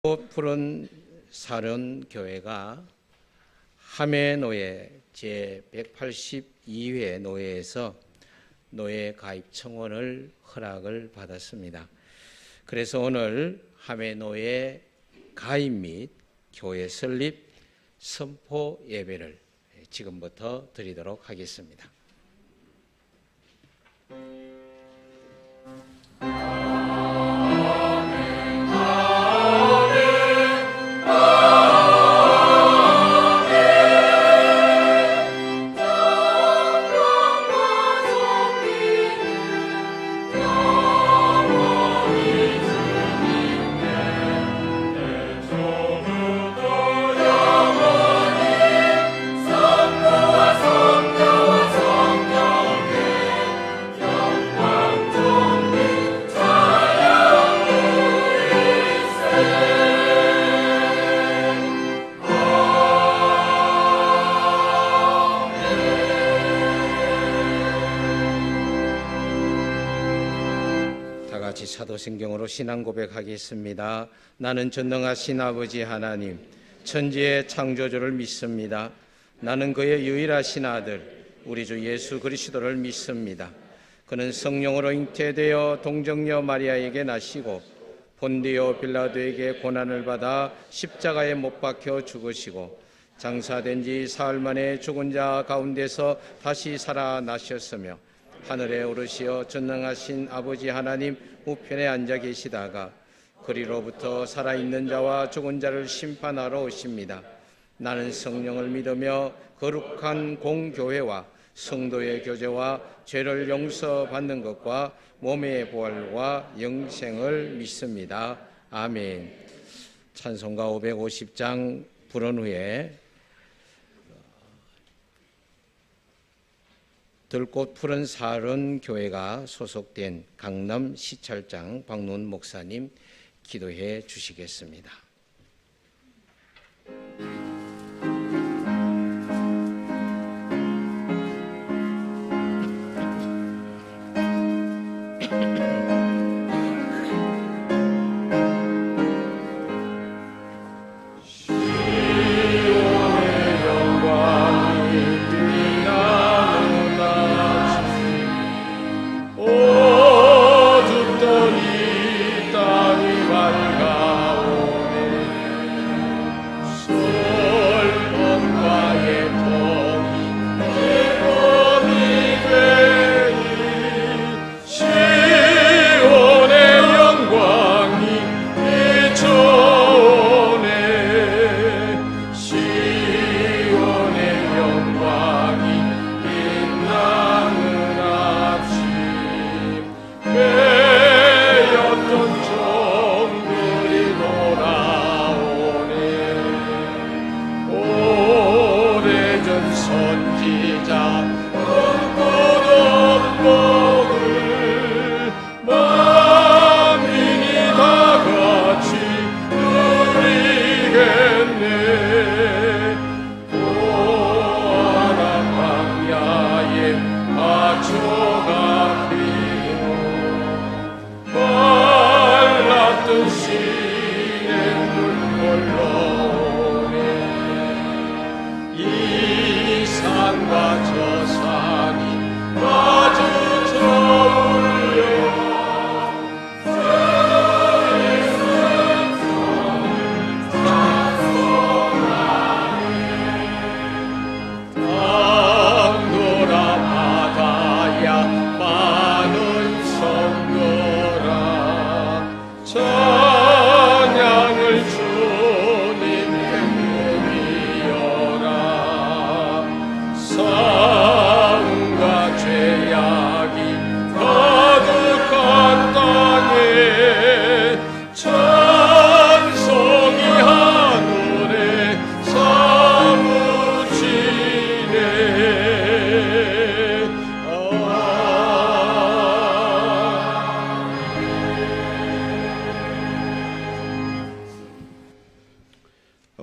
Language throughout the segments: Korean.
푸른 사론 교회가 함해노예 제182회 노예에서 노예 가입 청원을 허락을 받았습니다. 그래서 오늘 함해노예 가입 및 교회 설립 선포 예배를 지금부터 드리도록 하겠습니다. 사도신경으로 신앙 고백하겠습니다. 나는 전능하신 아버지 하나님, 천지의 창조주를 믿습니다. 나는 그의 유일하신 아들, 우리 주 예수 그리스도를 믿습니다. 그는 성령으로 잉태되어 동정녀 마리아에게 나시고 본디오 빌라도에게 고난을 받아 십자가에 못 박혀 죽으시고 장사된 지 사흘 만에 죽은 자 가운데서 다시 살아나셨으며 하늘에 오르시어 전능하신 아버지 하나님 우편에 앉아 계시다가 그리로부터 살아있는 자와 죽은 자를 심판하러 오십니다. 나는 성령을 믿으며 거룩한 공교회와 성도의 교제와 죄를 용서받는 것과 몸의 부활과 영생을 믿습니다. 아멘. 찬송가 550장 부른 후에 들꽃 푸른 사론 교회가 소속된 강남 시찰장 박노은 목사님 기도해 주시겠습니다.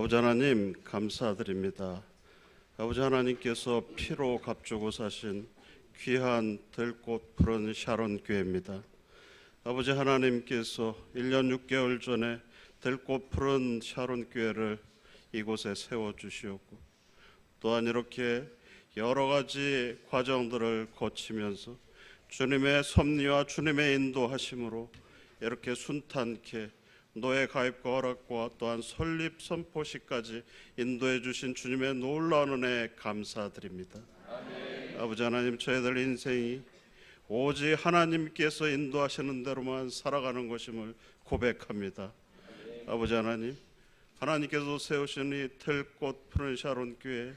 아버지 하나님 감사드립니다. 아버지 하나님께서 피로 값주고 사신 귀한 들꽃 푸른 샤론 교회입니다. 아버지 하나님께서 1년 6개월 전에 들꽃 푸른 샤론 교회를 이곳에 세워주시었고, 또한 이렇게 여러 가지 과정들을 거치면서 주님의 섭리와 주님의 인도하심으로 이렇게 순탄케 노예 가입과 허락과 또한 설립 선포식까지 인도해 주신 주님의 놀라운 은혜에 감사드립니다. 아멘. 아버지 하나님, 저희들 인생이 오직 하나님께서 인도하시는 대로만 살아가는 것임을 고백합니다. 아멘. 아버지 하나님, 하나님께서 세우신 이 들꽃 푸른 샤론 교회,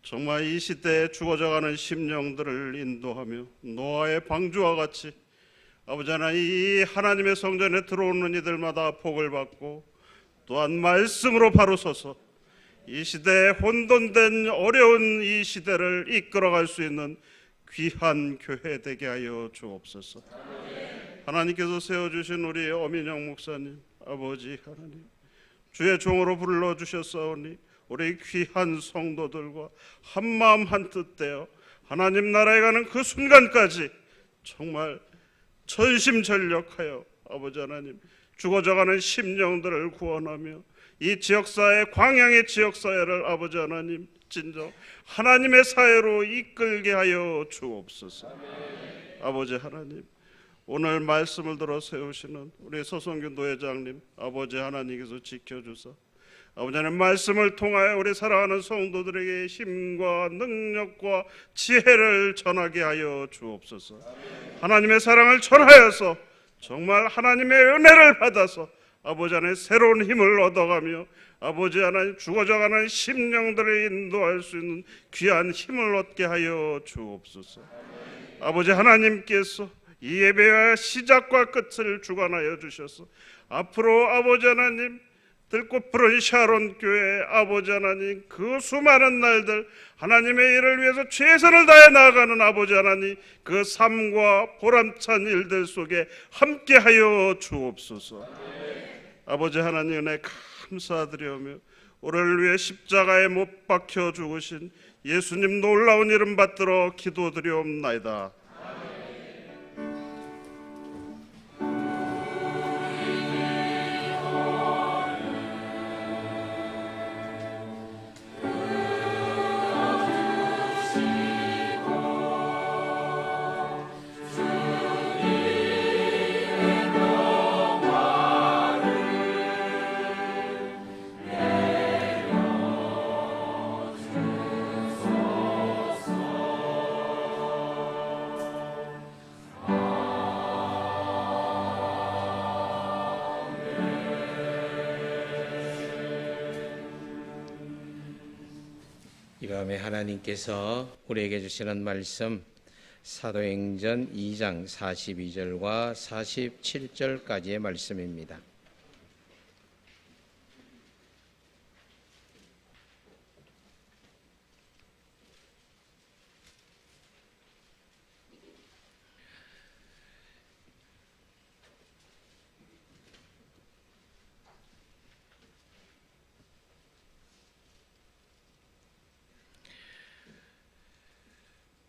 정말 이 시대에 죽어져가는 심령들을 인도하며 노아의 방주와 같이 아버지 하나님, 이 하나님의 성전에 들어오는 이들마다 복을 받고 또한 말씀으로 바로 서서 이 시대에 혼돈된 어려운 이 시대를 이끌어갈 수 있는 귀한 교회 되게 하여 주옵소서. 하나님께서 세워주신 우리 어민영 목사님, 아버지 하나님, 주의 종으로 불러주셨사오니 우리 귀한 성도들과 한마음 한뜻 되어 하나님 나라에 가는 그 순간까지 정말 전심전력하여 아버지 하나님, 죽어져가는 심령들을 구원하며 이 지역사회, 광양의 지역사회를 아버지 하나님 진정 하나님의 사회로 이끌게 하여 주옵소서. 아버지 하나님, 오늘 말씀을 들어 세우시는 우리 서성균 노회장님, 아버지 하나님께서 지켜주사 아버지 하나님, 말씀을 통하여 우리 사랑하는 성도들에게 힘과 능력과 지혜를 전하게 하여 주옵소서. 하나님의 사랑을 전하여서 정말 하나님의 은혜를 받아서 아버지 하나님 새로운 힘을 얻어가며 아버지 하나님 죽어져가는 심령들을 인도할 수 있는 귀한 힘을 얻게 하여 주옵소서. 아버지 하나님께서 이 예배와 시작과 끝을 주관하여 주셔서 앞으로 아버지 하나님 들꽃 푸른 샤론 교회 아버지 하나님 그 수많은 날들 하나님의 일을 위해서 최선을 다해 나아가는 아버지 하나님 그 삶과 보람찬 일들 속에 함께하여 주옵소서. 아버지 하나님 은혜 감사드리오며 우리를 위해 십자가에 못 박혀 죽으신 예수님 놀라운 이름 받들어 기도드리옵나이다. 이 밤에 하나님께서 우리에게 주시는 말씀 사도행전 2장 42절과 47절까지의 말씀입니다.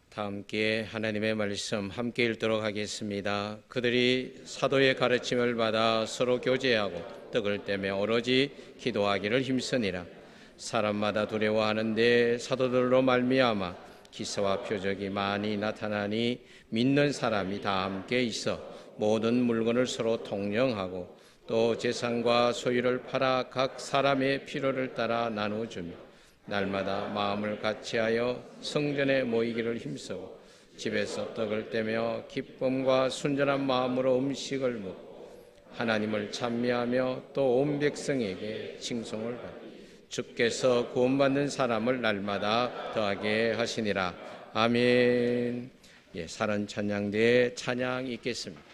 다 함께 하나님의 말씀 함께 읽도록 하겠습니다. 그들이 사도의 가르침을 받아 서로 교제하고 떡을 떼며 오로지 기도하기를 힘쓰니라. 사람마다 두려워하는데 사도들로 말미암아 기사와 표적이 많이 나타나니 믿는 사람이 다 함께 있어 모든 물건을 서로 통용하고 또 재산과 소유를 팔아 각 사람의 필요를 따라 나누어주며 날마다 마음을 같이하여 성전에 모이기를 힘쓰고 집에서 떡을 떼며 기쁨과 순전한 마음으로 음식을 먹고 하나님을 찬미하며 또 온 백성에게 칭송을 받고 주께서 구원받는 사람을 날마다 더하게 하시니라. 아멘. 사는 찬양대에 찬양 있겠습니다.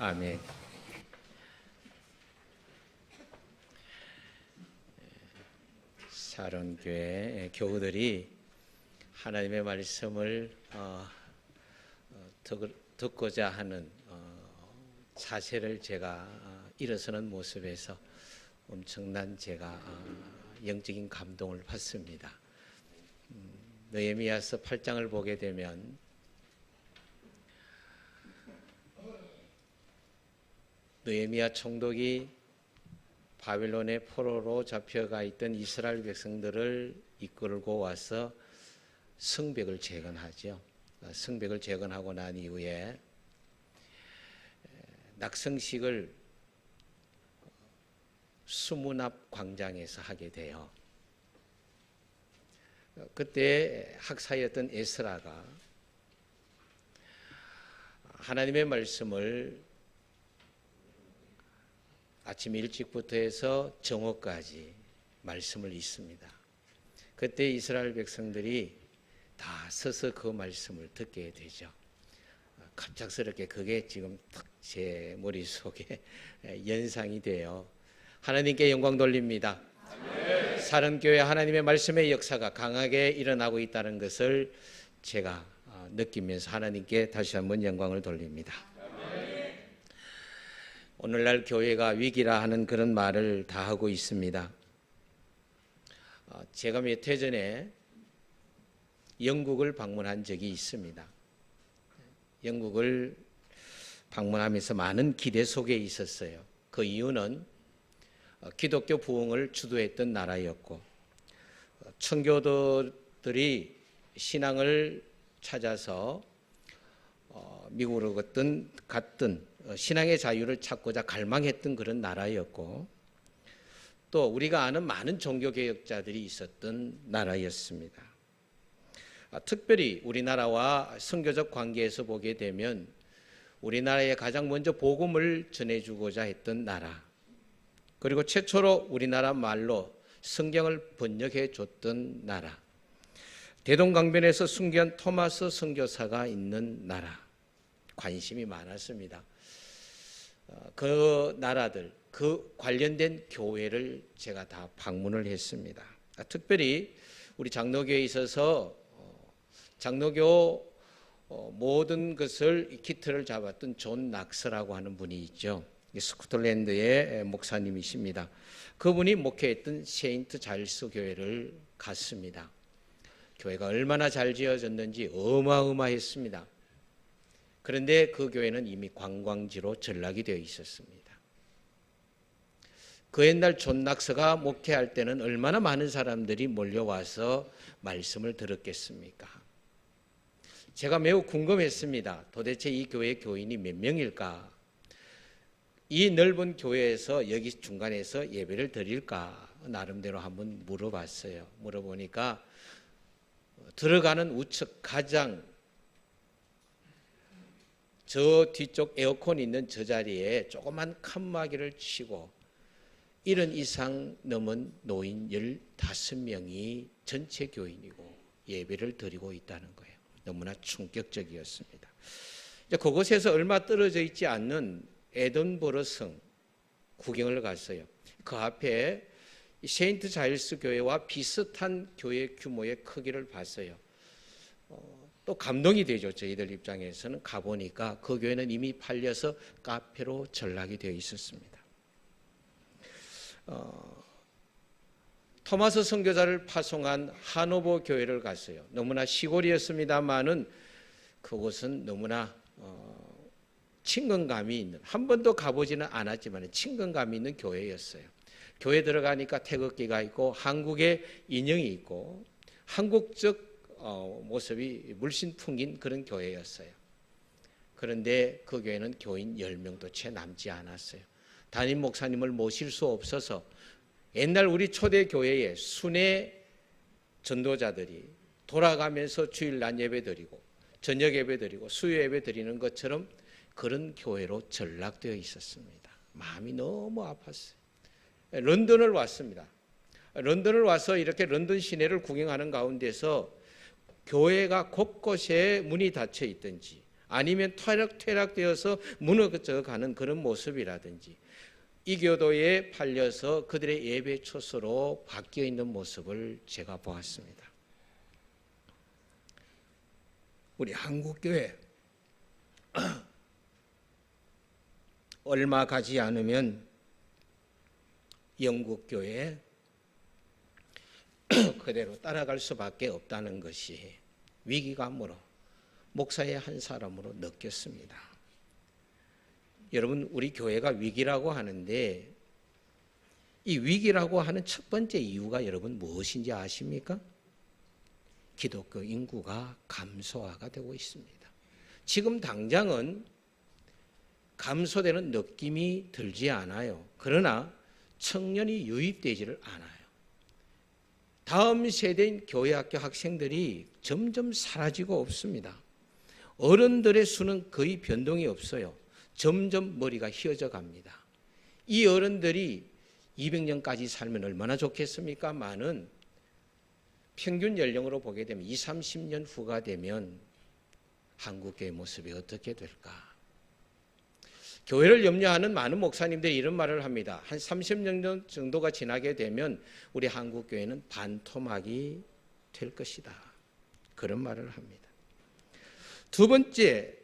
아멘. 샤론교회 교우들이 하나님의 말씀을 듣고자 하는 자세를 제가 일어서는 모습에서 엄청난 제가 영적인 감동을 받습니다. 느헤미야서 8장을 보게 되면 느헤미야 총독이 바빌론의 포로로 잡혀가 있던 이스라엘 백성들을 이끌고 와서 성벽을 재건하죠. 성벽을 재건하고 난 이후에 낙성식을 수문 앞 광장에서 하게 돼요. 그때 학사였던 에스라가 하나님의 말씀을 아침 일찍부터 해서 정오까지 말씀을 읽습니다. 그때 이스라엘 백성들이 다 서서 그 말씀을 듣게 되죠. 갑작스럽게 그게 지금 딱 제 머릿속에 연상이 돼요. 하나님께 영광 돌립니다. 사른교회 하나님의 말씀의 역사가 강하게 일어나고 있다는 것을 제가 느끼면서 하나님께 다시 한번 영광을 돌립니다. 오늘날 교회가 위기라 하는 그런 말을 다 하고 있습니다. 제가 몇 해 전에 영국을 방문한 적이 있습니다. 영국을 방문하면서 많은 기대 속에 있었어요. 그 이유는 기독교 부흥을 주도했던 나라였고 청교도들이 신앙을 찾아서 미국으로 갔던 신앙의 자유를 찾고자 갈망했던 그런 나라였고 또 우리가 아는 많은 종교개혁자들이 있었던 나라였습니다. 특별히 우리나라와 선교적 관계에서 보게 되면 우리나라에 가장 먼저 복음을 전해주고자 했던 나라, 그리고 최초로 우리나라 말로 성경을 번역해 줬던 나라, 대동강변에서 순교한 토마스 선교사가 있는 나라, 관심이 많았습니다. 그 나라들, 그 관련된 교회를 제가 다 방문을 했습니다. 특별히 우리 장로교에 있어서 장로교 모든 것을 키트를 잡았던 존 낙스라고 하는 분이 있죠. 스코틀랜드의 목사님이십니다. 그분이 목회했던 세인트 자일스 교회를 갔습니다. 교회가 얼마나 잘 지어졌는지 어마어마했습니다. 그런데 그 교회는 이미 관광지로 전락이 되어 있었습니다. 그 옛날 존 낙스가 목회할 때는 얼마나 많은 사람들이 몰려와서 말씀을 들었겠습니까? 제가 매우 궁금했습니다. 도대체 이 교회 교인이 몇 명일까? 이 넓은 교회에서 여기 중간에서 예배를 드릴까? 나름대로 한번 물어봤어요. 물어보니까 들어가는 우측 가장 저 뒤쪽 에어컨 있는 저 자리에 조그만 칸막이를 치고 70 이상 넘은 노인 15명이 전체 교인이고 예배를 드리고 있다는 거예요. 너무나 충격적이었습니다. 그곳에서 얼마 떨어져 있지 않는 에든버러 성 구경을 갔어요. 그 앞에 세인트 자일스 교회와 비슷한 교회 규모의 크기를 봤어요. 또 감동이 되죠. 저희들 입장에서는 가보니까 그 교회는 이미 팔려서 카페로 전락이 되어 있었습니다. 토마스 선교사를 파송한 하노버 교회를 갔어요. 너무나 시골이었습니다만은 그곳은 너무나 친근감이 있는, 한 번도 가보지는 않았지만 친근감이 있는 교회였어요. 교회 들어가니까 태극기가 있고 한국의 인형이 있고 한국적 모습이 물씬 풍긴 그런 교회였어요. 그런데 그 교회는 교인 10명도 채 남지 않았어요. 담임 목사님을 모실 수 없어서 옛날 우리 초대 교회에 순회 전도자들이 돌아가면서 주일 낮 예배 드리고 저녁 예배 드리고 수요 예배 드리는 것처럼 그런 교회로 전락되어 있었습니다. 마음이 너무 아팠어요. 런던을 왔습니다. 런던을 와서 이렇게 런던 시내를 구경하는 가운데서 교회가 곳곳에 문이 닫혀 있든지 아니면 퇴락되어서 무너져가는 그런 모습이라든지 이교도에 팔려서 그들의 예배 처소로 바뀌어 있는 모습을 제가 보았습니다. 우리 한국교회 얼마 가지 않으면 영국교회 그대로 따라갈 수밖에 없다는 것이 위기감으로 목사의 한 사람으로 느꼈습니다. 여러분, 우리 교회가 위기라고 하는데 이 위기라고 하는 첫 번째 이유가 여러분 무엇인지 아십니까? 기독교 인구가 감소화가 되고 있습니다. 지금 당장은 감소되는 느낌이 들지 않아요. 그러나 청년이 유입되지를 않아요. 다음 세대인 교회학교 학생들이 점점 사라지고 없습니다. 어른들의 수는 거의 변동이 없어요. 점점 머리가 휘어져 갑니다. 이 어른들이 200년까지 살면 얼마나 좋겠습니까? 많은 평균 연령으로 보게 되면 20, 30년 후가 되면 한국교회 모습이 어떻게 될까? 교회를 염려하는 많은 목사님들이 이런 말을 합니다. 한 30년 정도가 지나게 되면 우리 한국교회는 반토막이 될 것이다. 그런 말을 합니다. 두 번째,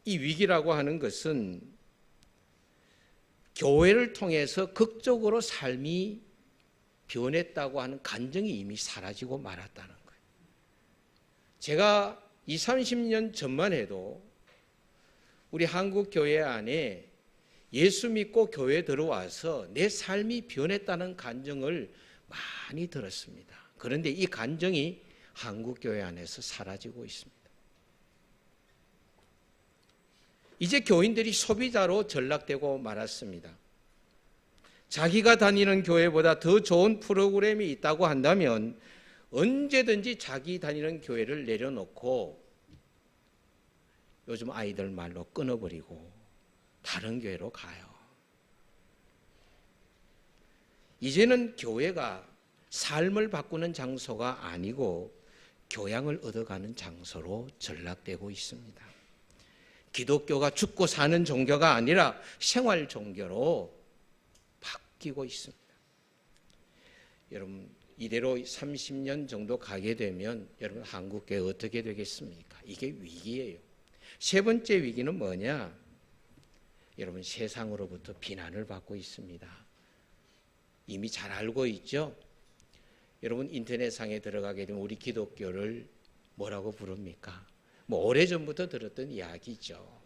이 위기라고 하는 것은 교회를 통해서 극적으로 삶이 변했다고 하는 간증이 이미 사라지고 말았다는 거예요. 제가 20, 30년 전만 해도 우리 한국 교회 안에 예수 믿고 교회에 들어와서 내 삶이 변했다는 간증을 많이 들었습니다. 그런데 이 간증이 한국 교회 안에서 사라지고 있습니다. 이제 교인들이 소비자로 전락되고 말았습니다. 자기가 다니는 교회보다 더 좋은 프로그램이 있다고 한다면 언제든지 자기 다니는 교회를 내려놓고 요즘 아이들 말로 끊어버리고 다른 교회로 가요. 이제는 교회가 삶을 바꾸는 장소가 아니고 교양을 얻어가는 장소로 전락되고 있습니다. 기독교가 죽고 사는 종교가 아니라 생활 종교로 바뀌고 있습니다. 여러분, 이대로 30년 정도 가게 되면 여러분 한국교회 어떻게 되겠습니까? 이게 위기예요. 세 번째 위기는 뭐냐? 여러분, 세상으로부터 비난을 받고 있습니다. 이미 잘 알고 있죠? 여러분, 인터넷상에 들어가게 되면 우리 기독교를 뭐라고 부릅니까? 오래전부터 들었던 이야기죠.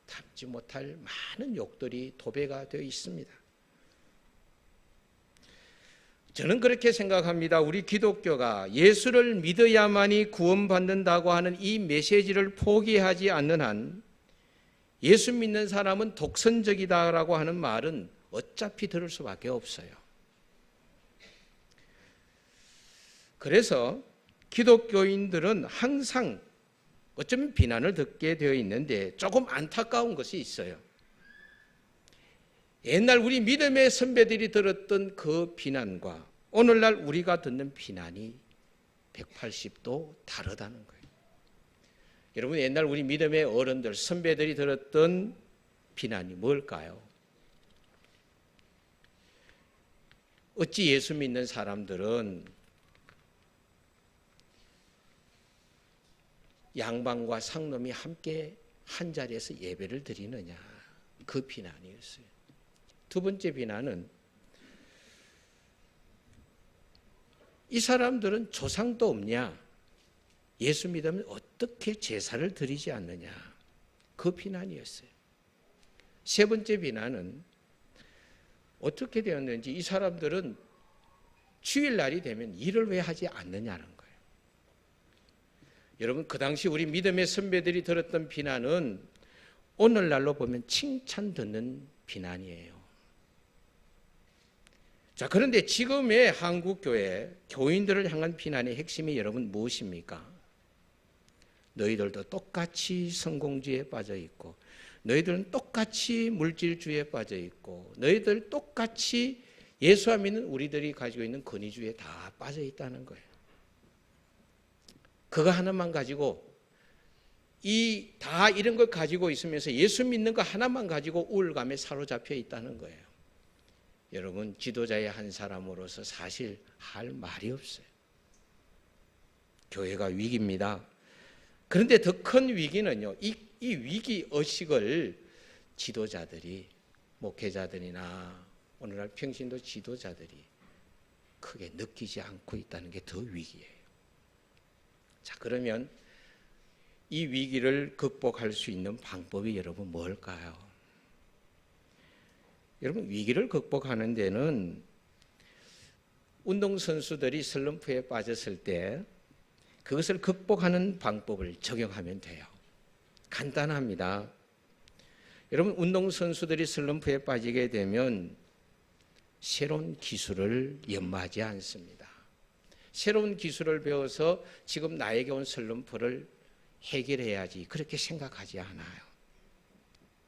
담지 못할 많은 욕들이 도배가 되어 있습니다. 저는 그렇게 생각합니다. 우리 기독교가 예수를 믿어야만이 구원받는다고 하는 이 메시지를 포기하지 않는 한 예수 믿는 사람은 독선적이다라고 하는 말은 어차피 들을 수밖에 없어요. 그래서 기독교인들은 항상 어쩌면 비난을 듣게 되어 있는데 조금 안타까운 것이 있어요. 옛날 우리 믿음의 선배들이 들었던 그 비난과 오늘날 우리가 듣는 비난이 180도 다르다는 거예요. 여러분, 옛날 우리 믿음의 어른들, 선배들이 들었던 비난이 뭘까요? 어찌 예수 믿는 사람들은 양반과 상놈이 함께 한 자리에서 예배를 드리느냐, 그 비난이었어요. 두 번째 비난은 이 사람들은 조상도 없냐, 예수 믿으면 어떻게 제사를 드리지 않느냐, 그 비난이었어요. 세 번째 비난은 어떻게 되었는지 이 사람들은 주일날이 되면 일을 왜 하지 않느냐는 거예요. 여러분, 그 당시 우리 믿음의 선배들이 들었던 비난은 오늘날로 보면 칭찬 듣는 비난이에요. 자, 그런데 지금의 한국교회 교인들을 향한 비난의 핵심이 여러분 무엇입니까? 너희들도 똑같이 성공주의에 빠져 있고, 너희들은 똑같이 물질주의에 빠져 있고, 너희들 똑같이 예수와 믿는 우리들이 가지고 있는 권위주의에 다 빠져 있다는 거예요. 그거 하나만 가지고 다 이런 걸 가지고 있으면서 예수 믿는 거 하나만 가지고 우울감에 사로잡혀 있다는 거예요. 여러분, 지도자의 한 사람으로서 사실 할 말이 없어요. 교회가 위기입니다. 그런데 더 큰 위기는요, 이 위기 의식을 지도자들이, 목회자들이나 오늘날 평신도 지도자들이 크게 느끼지 않고 있다는 게 더 위기예요. 자, 그러면 이 위기를 극복할 수 있는 방법이 여러분 뭘까요? 여러분, 위기를 극복하는 데는 운동선수들이 슬럼프에 빠졌을 때 그것을 극복하는 방법을 적용하면 돼요. 간단합니다. 여러분, 운동선수들이 슬럼프에 빠지게 되면 새로운 기술을 연마하지 않습니다. 새로운 기술을 배워서 지금 나에게 온 슬럼프를 해결해야지 그렇게 생각하지 않아요.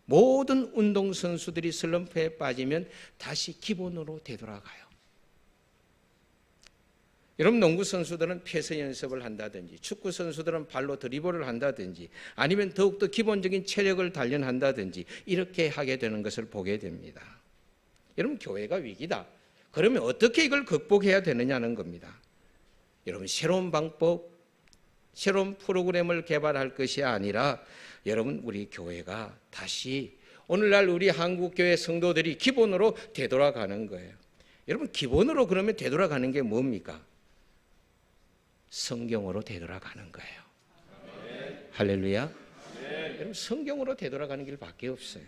모든 운동선수들이 슬럼프에 빠지면 다시 기본으로 되돌아가요. 여러분, 농구선수들은 패스 연습을 한다든지, 축구선수들은 발로 드리블을 한다든지, 아니면 더욱더 기본적인 체력을 단련한다든지 이렇게 하게 되는 것을 보게 됩니다. 여러분, 교회가 위기다. 그러면 어떻게 이걸 극복해야 되느냐는 겁니다. 여러분, 새로운 방법, 새로운 프로그램을 개발할 것이 아니라 여러분, 우리 교회가 다시 오늘날 우리 한국교회 성도들이 기본으로 되돌아가는 거예요. 여러분, 기본으로 그러면 되돌아가는 게 뭡니까? 성경으로 되돌아가는 거예요. 아멘. 할렐루야. 아멘. 여러분, 성경으로 되돌아가는 길밖에 없어요.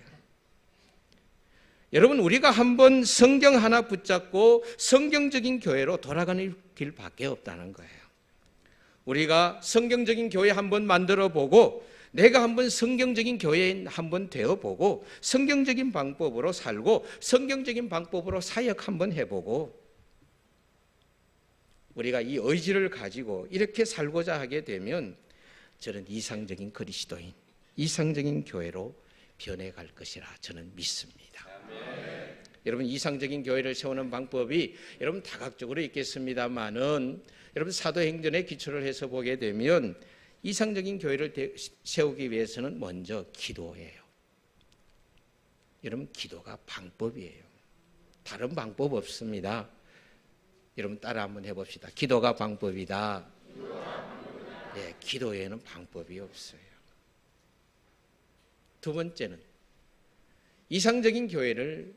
여러분, 우리가 한번 성경 하나 붙잡고 성경적인 교회로 돌아가는 길밖에 없다는 거예요. 우리가 성경적인 교회 한번 만들어 보고, 내가 한번 성경적인 교회인 한번 되어 보고, 성경적인 방법으로 살고, 성경적인 방법으로 사역 한번 해보고, 우리가 이 의지를 가지고 이렇게 살고자 하게 되면 저는 이상적인 그리스도인, 이상적인 교회로 변해갈 것이라 저는 믿습니다. 아멘. 여러분, 이상적인 교회를 세우는 방법이 여러분 다각적으로 있겠습니다만은 여러분, 사도행전에 기초를 해서 보게 되면 이상적인 교회를 세우기 위해서는 먼저 기도예요. 여러분, 기도가 방법이에요. 다른 방법 없습니다. 여러분, 따라 한번 해봅시다. 기도가 방법이다. 네, 기도에는 방법이 없어요. 두 번째는 이상적인 교회를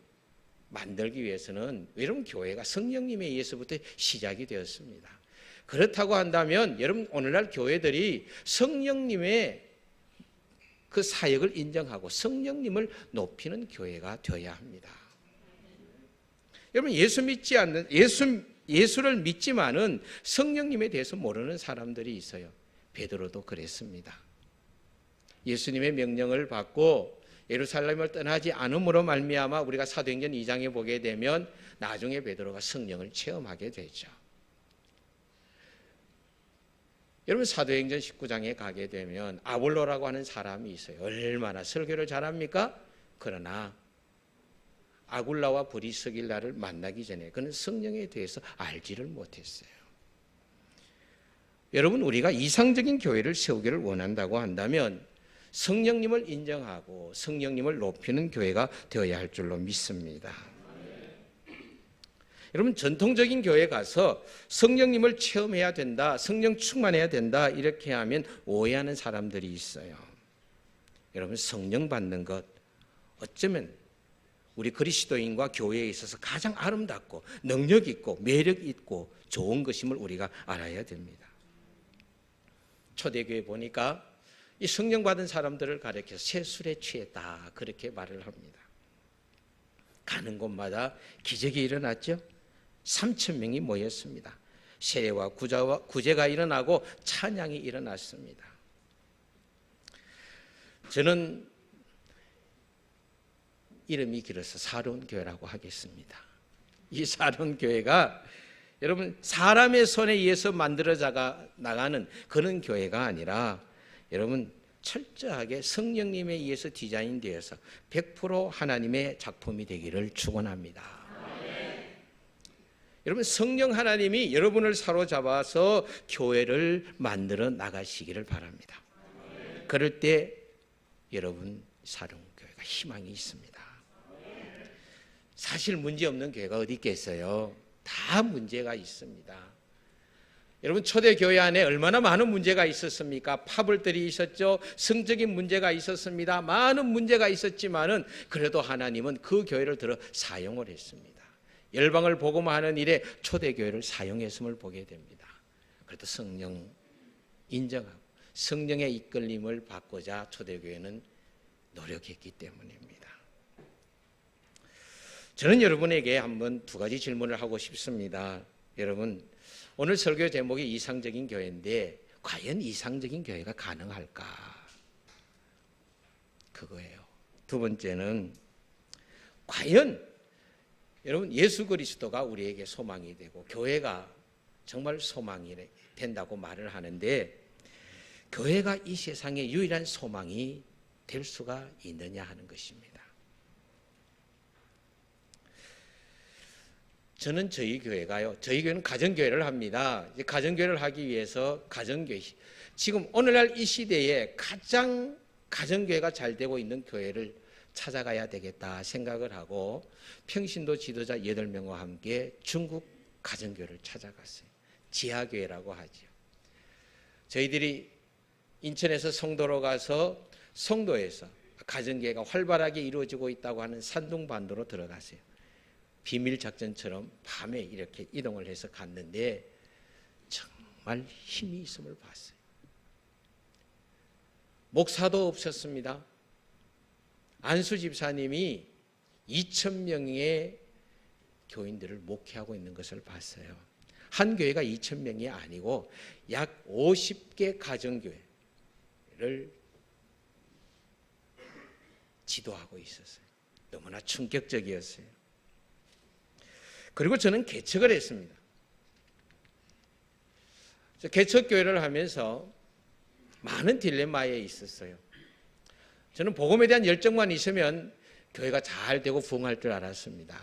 만들기 위해서는 여러분, 교회가 성령님에 의해서부터 시작이 되었습니다. 그렇다고 한다면 여러분, 오늘날 교회들이 성령님의 그 사역을 인정하고 성령님을 높이는 교회가 되어야 합니다. 여러분, 예수를 믿지만은 성령님에 대해서 모르는 사람들이 있어요. 베드로도 그랬습니다. 예수님의 명령을 받고 예루살렘을 떠나지 않음으로 말미암아 우리가 사도행전 2장에 보게 되면 나중에 베드로가 성령을 체험하게 되죠. 여러분, 사도행전 19장에 가게 되면 아볼로라고 하는 사람이 있어요. 얼마나 설교를 잘합니까? 그러나 아굴라와 브리스길라를 만나기 전에 그는 성령에 대해서 알지를 못했어요. 여러분, 우리가 이상적인 교회를 세우기를 원한다고 한다면 성령님을 인정하고 성령님을 높이는 교회가 되어야 할 줄로 믿습니다. 여러분, 전통적인 교회 가서 성령님을 체험해야 된다, 성령 충만해야 된다 이렇게 하면 오해하는 사람들이 있어요. 여러분, 성령 받는 것 어쩌면 우리 그리스도인과 교회에 있어서 가장 아름답고 능력 있고 매력 있고 좋은 것임을 우리가 알아야 됩니다. 초대교회 보니까 이 성령 받은 사람들을 가리켜서 새술에 취했다 그렇게 말을 합니다. 가는 곳마다 기적이 일어났죠. 3,000명이 모였습니다. 세례와 구제가 일어나고 찬양이 일어났습니다. 저는 이름이 길어서 사로운 교회라고 하겠습니다. 이 사로운 교회가 여러분, 사람의 손에 의해서 만들어져 나가는 그런 교회가 아니라 여러분, 철저하게 성령님에 의해서 디자인되어서 100% 하나님의 작품이 되기를 축원합니다. 여러분, 성령 하나님이 여러분을 사로잡아서 교회를 만들어 나가시기를 바랍니다. 그럴 때 여러분 사랑교회가 희망이 있습니다. 사실 문제 없는 교회가 어디 있겠어요? 다 문제가 있습니다. 여러분 초대교회 안에 얼마나 많은 문제가 있었습니까? 파벌들이 있었죠. 성적인 문제가 있었습니다. 많은 문제가 있었지만은 그래도 하나님은 그 교회를 들어 사용을 했습니다. 열방을 복음화하는 일에 초대교회를 사용했음을 보게 됩니다. 그래도 성령 인정하고 성령의 이끌림을 받고자 초대교회는 노력했기 때문입니다. 저는 여러분에게 한번 두 가지 질문을 하고 싶습니다. 여러분, 오늘 설교 제목이 이상적인 교회인데 과연 이상적인 교회가 가능할까? 그거예요. 두 번째는 과연 여러분 예수 그리스도가 우리에게 소망이 되고 교회가 정말 소망이 된다고 말을 하는데 교회가 이 세상의 유일한 소망이 될 수가 있느냐 하는 것입니다. 저는 저희 교회는 가정교회를 합니다. 가정교회를 하기 위해서 가정교회, 지금 오늘날 이 시대에 가장 가정교회가 잘 되고 있는 교회를 찾아가야 되겠다 생각을 하고 평신도 지도자 8명과 함께 중국 가정교회를 찾아갔어요. 지하교회라고 하죠. 저희들이 인천에서 성도로 가서 성도에서 가정교회가 활발하게 이루어지고 있다고 하는 산둥반도로 들어갔어요. 비밀 작전처럼 밤에 이렇게 이동을 해서 갔는데 정말 힘이 있음을 봤어요. 목사도 없었습니다. 안수 집사님이 2,000명의 교인들을 목회하고 있는 것을 봤어요. 한 교회가 2,000명이 아니고 약 50개 가정교회를 지도하고 있었어요. 너무나 충격적이었어요. 그리고 저는 개척을 했습니다. 개척교회를 하면서 많은 딜레마에 있었어요. 저는 복음에 대한 열정만 있으면 교회가 잘 되고 부흥할 줄 알았습니다.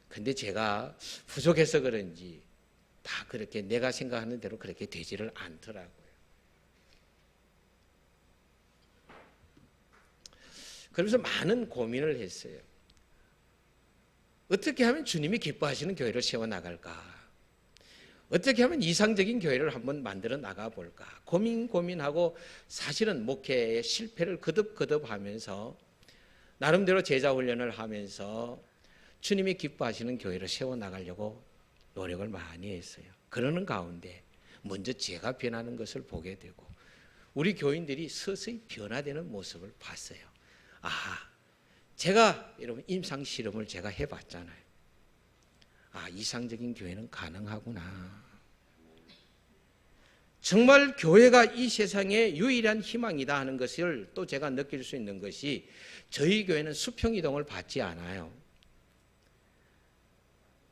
근데 제가 부족해서 그런지 다 그렇게 내가 생각하는 대로 그렇게 되지를 않더라고요. 그러면서 많은 고민을 했어요. 어떻게 하면 주님이 기뻐하시는 교회를 세워나갈까? 어떻게 하면 이상적인 교회를 한번 만들어 나가볼까? 고민하고 사실은 목회의 실패를 거듭 하면서 나름대로 제자 훈련을 하면서 주님이 기뻐하시는 교회를 세워나가려고 노력을 많이 했어요. 그러는 가운데 먼저 제가 변하는 것을 보게 되고 우리 교인들이 서서히 변화되는 모습을 봤어요. 제가 여러분 임상 실험을 제가 해봤잖아요. 이상적인 교회는 가능하구나. 정말 교회가 이 세상의 유일한 희망이다 하는 것을 또 제가 느낄 수 있는 것이 저희 교회는 수평이동을 받지 않아요.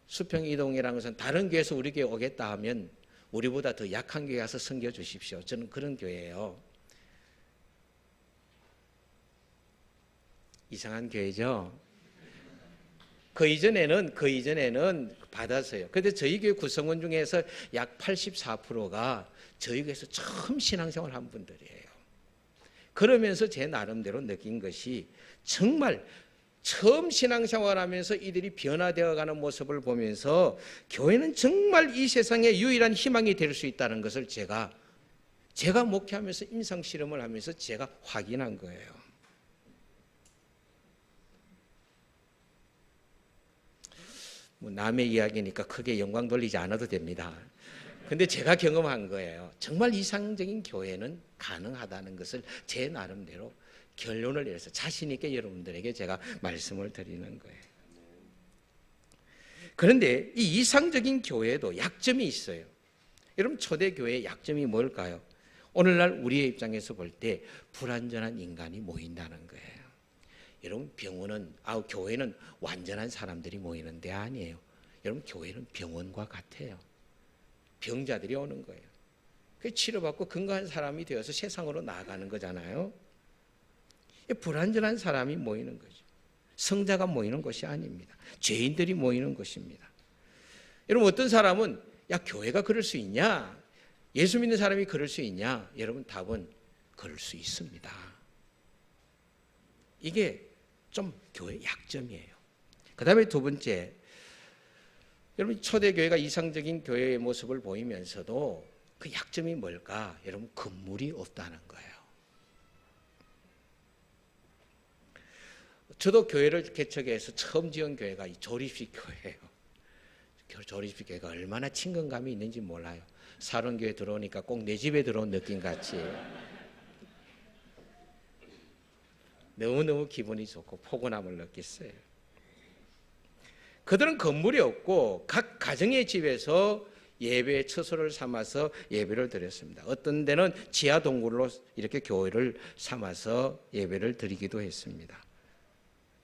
수평이동이라는 것은 다른 교회에서 우리 교회 오겠다 하면 우리보다 더 약한 교회 가서 섬겨주십시오. 저는 그런 교회예요. 이상한 교회죠. 그 이전에는 받았어요. 그런데 저희 교회 구성원 중에서 약 84%가 저희 교회에서 처음 신앙생활 한 분들이에요. 그러면서 제 나름대로 느낀 것이 정말 처음 신앙생활 하면서 이들이 변화되어가는 모습을 보면서 교회는 정말 이 세상의 유일한 희망이 될 수 있다는 것을 제가 목회하면서 임상실험을 하면서 제가 확인한 거예요. 남의 이야기니까 크게 영광 돌리지 않아도 됩니다. 근데 제가 경험한 거예요. 정말 이상적인 교회는 가능하다는 것을 제 나름대로 결론을 내려서 자신 있게 여러분들에게 제가 말씀을 드리는 거예요. 그런데 이 이상적인 교회에도 약점이 있어요. 여러분 초대교회의 약점이 뭘까요? 오늘날 우리의 입장에서 볼 때 불완전한 인간이 모인다는 거예요. 여러분 교회는 완전한 사람들이 모이는 데 아니에요. 여러분 교회는 병원과 같아요. 병자들이 오는 거예요. 치료받고 건강한 사람이 되어서 세상으로 나아가는 거잖아요. 불완전한 사람이 모이는 거죠. 성자가 모이는 것이 아닙니다. 죄인들이 모이는 것입니다. 여러분 어떤 사람은 교회가 그럴 수 있냐? 예수 믿는 사람이 그럴 수 있냐? 여러분 답은 그럴 수 있습니다. 이게 좀 교회 약점이에요. 그 다음에 두 번째, 여러분 초대교회가 이상적인 교회의 모습을 보이면서도 그 약점이 뭘까? 여러분 건물이 없다는 거예요. 저도 교회를 개척해서 처음 지은 교회가 이 조립식 교회예요. 조립식 교회가 얼마나 친근감이 있는지 몰라요. 사론교회 들어오니까 꼭 내 집에 들어온 느낌 같이 너무너무 기분이 좋고 포근함을 느꼈어요. 그들은 건물이 없고 각 가정의 집에서 예배의 처소를 삼아서 예배를 드렸습니다. 어떤 데는 지하 동굴로 이렇게 교회를 삼아서 예배를 드리기도 했습니다.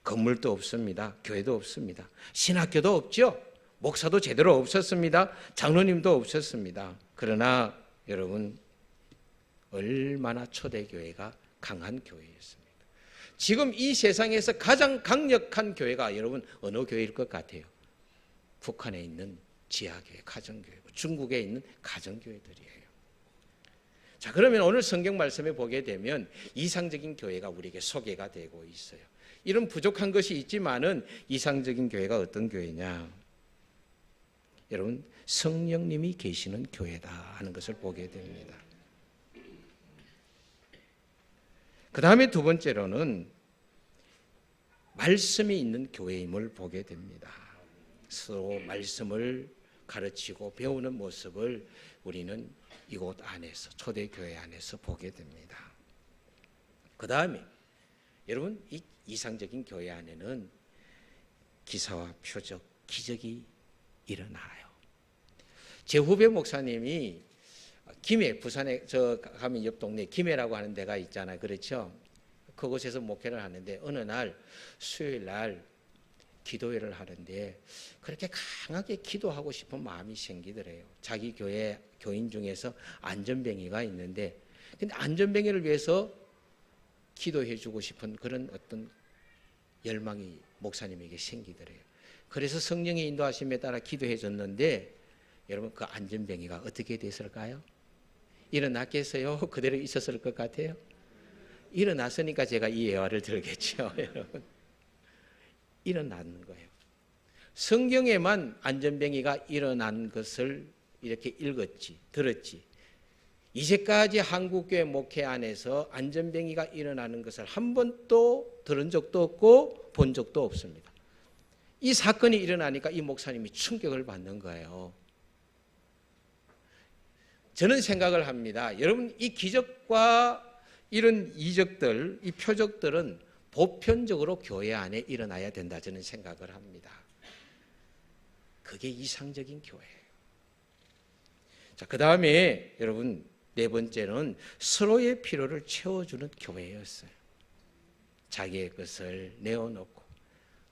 건물도 없습니다. 교회도 없습니다. 신학교도 없죠. 목사도 제대로 없었습니다. 장로님도 없었습니다. 그러나 여러분 얼마나 초대교회가 강한 교회였습니다. 지금 이 세상에서 가장 강력한 교회가 여러분 어느 교회일 것 같아요? 북한에 있는 지하교회, 가정교회고 중국에 있는 가정교회들이에요. 자, 그러면 오늘 성경 말씀에 보게 되면 이상적인 교회가 우리에게 소개가 되고 있어요. 이런 부족한 것이 있지만은 이상적인 교회가 어떤 교회냐? 여러분 성령님이 계시는 교회다 하는 것을 보게 됩니다. 그 다음에 두 번째로는 말씀이 있는 교회임을 보게 됩니다. 서로 말씀을 가르치고 배우는 모습을 우리는 이곳 안에서 초대교회 안에서 보게 됩니다. 그 다음에 여러분 이 이상적인 교회 안에는 기사와 표적, 기적이 일어나요. 제 후배 목사님이 김해, 부산에 저 가면 옆 동네 김해라고 하는 데가 있잖아요. 그렇죠? 그곳에서 목회를 하는데 어느 날 수요일 날 기도회를 하는데 그렇게 강하게 기도하고 싶은 마음이 생기더래요. 자기 교회 교인 중에서 안전뱅이가 있는데 근데 안전뱅이를 위해서 기도해 주고 싶은 그런 어떤 열망이 목사님에게 생기더래요. 그래서 성령의 인도하심에 따라 기도해 줬는데 여러분 그 안전뱅이가 어떻게 됐을까요? 일어났겠어요? 그대로 있었을 것 같아요? 일어났으니까 제가 이 예화를 들겠죠. 여러분 일어나는 거예요. 성경에만 안전뱅이가 일어난 것을 이렇게 읽었지, 들었지. 이제까지 한국교회 목회 안에서 안전뱅이가 일어나는 것을 한 번도 들은 적도 없고 본 적도 없습니다. 이 사건이 일어나니까 이 목사님이 충격을 받는 거예요. 저는 생각을 합니다. 여러분 이 기적과 이런 이적들, 이 표적들은 보편적으로 교회 안에 일어나야 된다 저는 생각을 합니다. 그게 이상적인 교회예요. 자, 그 다음에 여러분 네 번째는 서로의 필요를 채워주는 교회였어요. 자기의 것을 내어놓고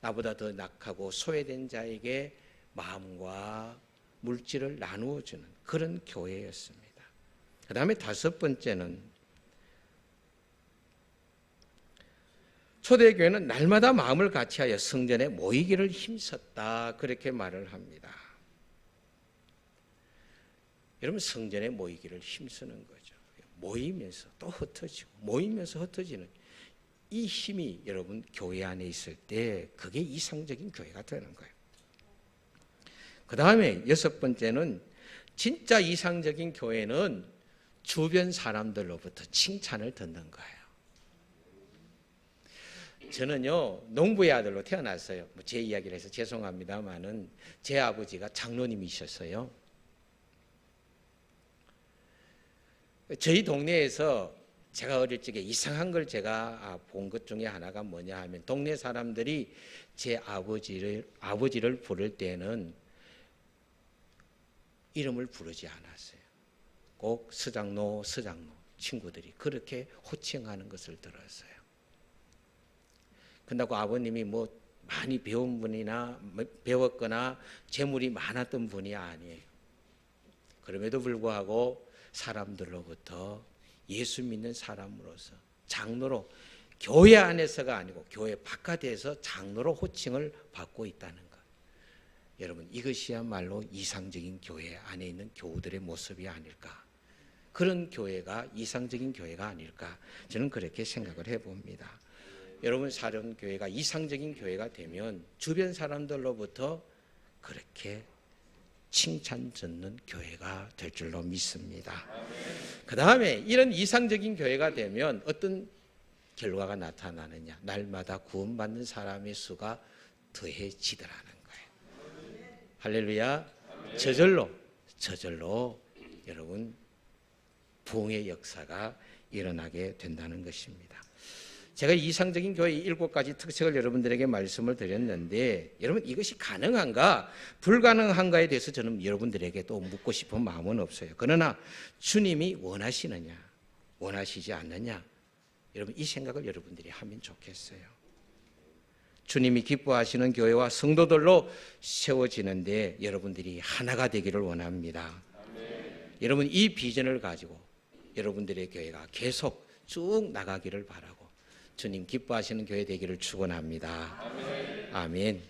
나보다 더 낙하고 소외된 자에게 마음과 물질을 나누어주는 그런 교회였습니다. 그 다음에 다섯 번째는 초대교회는 날마다 마음을 같이하여 성전에 모이기를 힘썼다 그렇게 말을 합니다. 여러분 성전에 모이기를 힘쓰는 거죠. 모이면서 또 흩어지고 모이면서 흩어지는 이 힘이 여러분 교회 안에 있을 때 그게 이상적인 교회가 되는 거예요. 그 다음에 여섯 번째는 진짜 이상적인 교회는 주변 사람들로부터 칭찬을 듣는 거예요. 저는요 농부의 아들로 태어났어요. 제 이야기를 해서 죄송합니다만은 제 아버지가 장로님이셨어요. 저희 동네에서 제가 어릴 적에 이상한 걸 제가 본 것 중에 하나가 뭐냐 하면 동네 사람들이 제 아버지를 부를 때는 이름을 부르지 않았어요. 꼭 서장로 친구들이 그렇게 호칭하는 것을 들었어요. 그런다고 아버님이 뭐 많이 배운 분이나 배웠거나 재물이 많았던 분이 아니에요. 그럼에도 불구하고 사람들로부터 예수 믿는 사람으로서 장로로 교회 안에서가 아니고 교회 바깥에서 장로로 호칭을 받고 있다는 것. 여러분 이것이야말로 이상적인 교회 안에 있는 교우들의 모습이 아닐까. 그런 교회가 이상적인 교회가 아닐까, 저는 그렇게 생각을 해봅니다. 여러분, 사령교회가 이상적인 교회가 되면 주변 사람들로부터 그렇게 칭찬 듣는 교회가 될 줄로 믿습니다. 그 다음에 이런 이상적인 교회가 되면 어떤 결과가 나타나느냐, 날마다 구원받는 사람의 수가 더해지더라는 거예요. 할렐루야. 저절로 여러분 부흥의 역사가 일어나게 된다는 것입니다. 제가 이상적인 교회의 7가지 특색을 여러분들에게 말씀을 드렸는데, 여러분 이것이 가능한가 불가능한가에 대해서 저는 여러분들에게 또 묻고 싶은 마음은 없어요. 그러나 주님이 원하시느냐 원하시지 않느냐, 여러분 이 생각을 여러분들이 하면 좋겠어요. 주님이 기뻐하시는 교회와 성도들로 세워지는데 여러분들이 하나가 되기를 원합니다. 여러분 이 비전을 가지고 여러분들의 교회가 계속 쭉 나가기를 바라고 주님 기뻐하시는 교회 되기를 축원합니다. 아멘.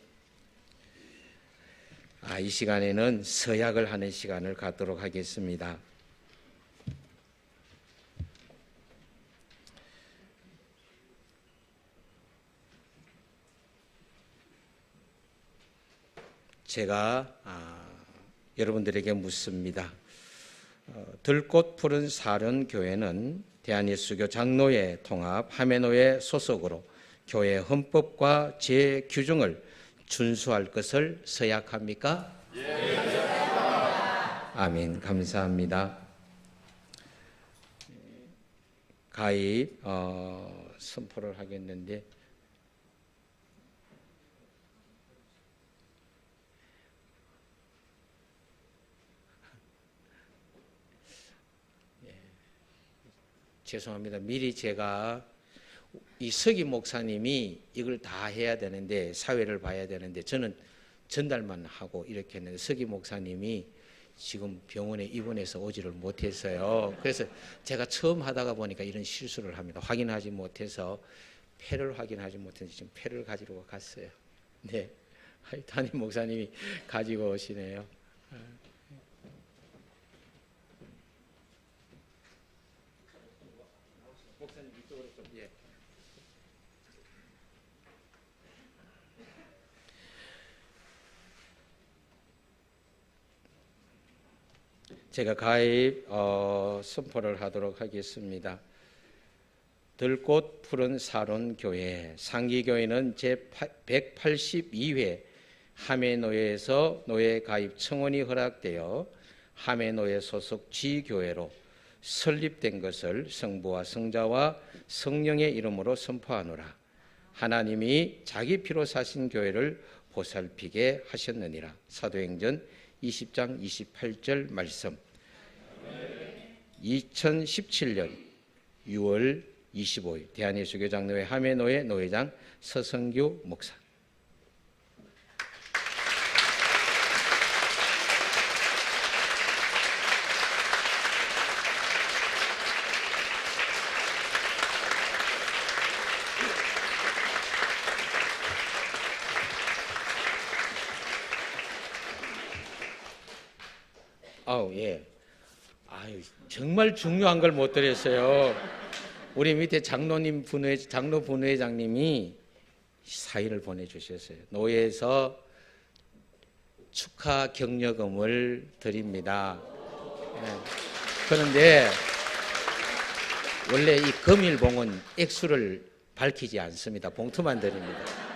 이 시간에는 서약을 하는 시간을 갖도록 하겠습니다. 제가 여러분들에게 묻습니다. 들꽃 푸른 사련교회는 대한예수교 장로회 통합 하메노회 소속으로 교회 헌법과 제규정을 준수할 것을 서약합니까? 예. 아멘. 감사합니다. 가입 선포를 하겠는데, 죄송합니다. 미리 제가 이 서기 목사님이 이걸 다 해야 되는데, 사회를 봐야 되는데 저는 전달만 하고 이렇게 했는데 서기 목사님이 지금 병원에 입원해서 오지를 못했어요. 그래서 제가 처음 하다가 보니까 이런 실수를 합니다. 확인하지 못해서 패를 확인하지 못해서 지금 패를 가지러 갔어요. 네, 담임 목사님이 가지고 오시네요. 목사님 이쪽으로 좀, 예. 제가 가입 선포를 하도록 하겠습니다. 들꽃 푸른 사론교회 상기교회는 제182회 하메노회에서 노회 가입 청원이 허락되어 하메노회 소속 지교회로 설립된 것을 성부와 성자와 성령의 이름으로 선포하노라. 하나님이 자기 피로 사신 교회를 보살피게 하셨느니라. 사도행전 20장 28절 말씀. 2017년 6월 25일 대한예수교 장로회 하메노회 노회장 서성규 목사. 예. 정말 중요한 걸 못 드렸어요. 우리 밑에 장로 분회장님이 사인을 보내주셨어요. 노회에서 축하 격려금을 드립니다. 예. 그런데 원래 이 금일봉은 액수를 밝히지 않습니다. 봉투만 드립니다.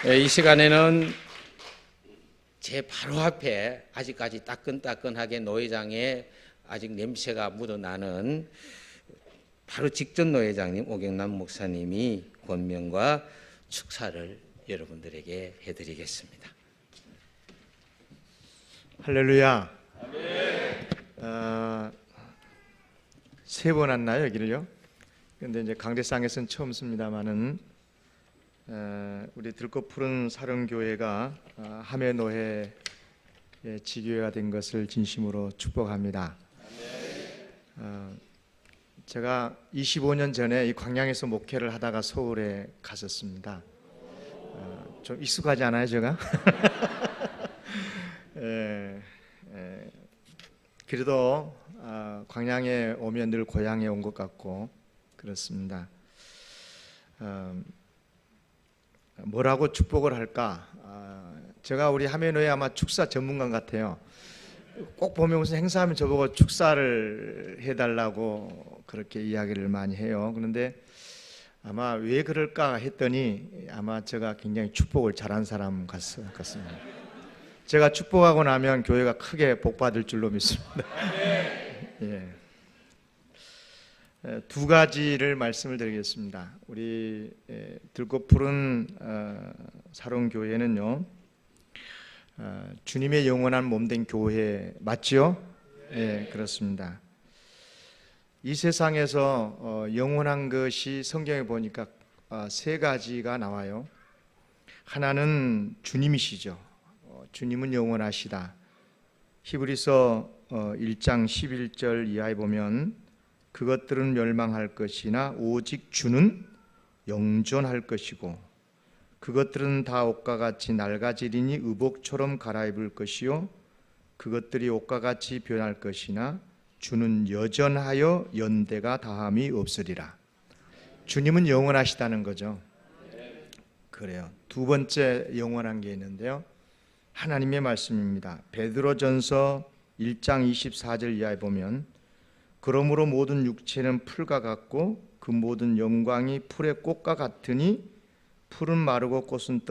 이 시간에는 제 바로 앞에 아직까지 따끈따끈하게 노회장에 아직 냄새가 묻어나는 바로 직전 노회장님 오경남 목사님이 권면과 축사를 여러분들에게 해드리겠습니다. 할렐루야. 세 번 왔나요 여기를요? 근데 이제 강대상에서는 처음 씁니다만은 우리 들꽃 푸른 사령교회가 하메노회의 지교회가 된 것을 진심으로 축복합니다. 제가 25년 전에 이 광양에서 목회를 하다가 서울에 갔었습니다. 좀 익숙하지 않아요, 제가? 그래도 광양에 오면 늘 고향에 온 것 같고 그렇습니다. 뭐라고 축복을 할까? 제가 우리 하메노에 아마 축사 전문가 같아요. 꼭 보면 무슨 행사하면 저보고 축사를 해달라고 그렇게 이야기를 많이 해요. 그런데 아마 왜 그럴까 했더니 아마 제가 굉장히 축복을 잘한 사람 같습니다. 제가 축복하고 나면 교회가 크게 복받을 줄로 믿습니다. 예. 두 가지를 말씀을 드리겠습니다. 우리 들고 푸른 사롱교회는요, 주님의 영원한 몸된 교회 맞지요? 예, 그렇습니다. 이 세상에서 영원한 것이 성경에 보니까 세 가지가 나와요. 하나는 주님이시죠. 주님은 영원하시다. 히브리서 1장 11절 이하에 보면 그것들은 멸망할 것이나 오직 주는 영존할 것이고 그것들은 다 옷과 같이 낡아지리니 의복처럼 갈아입을 것이요 그것들이 옷과 같이 변할 것이나 주는 여전하여 연대가 다함이 없으리라. 주님은 영원하시다는 거죠. 그래요. 두 번째 영원한 게 있는데요, 하나님의 말씀입니다. 베드로전서 1장 24절 이하에 보면 그러므로 모든 육체는 풀과 같고 그 모든 영광이 풀의 꽃과 같으니 풀은 마르고 꽃은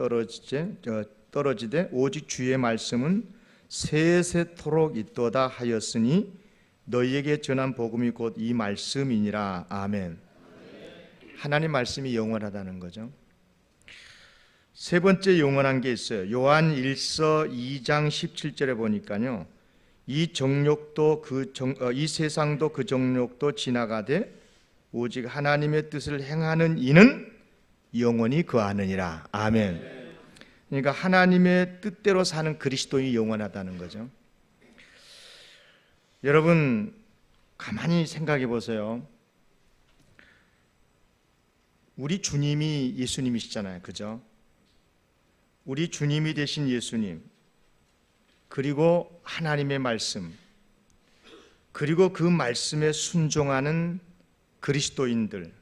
떨어지되 오직 주의 말씀은 세세토록 있도다 하였으니 너희에게 전한 복음이 곧 이 말씀이니라. 아멘. 하나님 말씀이 영원하다는 거죠. 세 번째 영원한 게 있어요. 요한 1서 2장 17절에 보니까요, 이 정욕도 이 세상도 그 정욕도 지나가되 오직 하나님의 뜻을 행하는 이는 영원히 거하느니라. 아멘. 그러니까 하나님의 뜻대로 사는 그리스도인이 영원하다는 거죠. 여러분 가만히 생각해 보세요. 우리 주님이 예수님이시잖아요, 그죠? 우리 주님이 되신 예수님, 그리고 하나님의 말씀, 그리고 그 말씀에 순종하는 그리스도인들,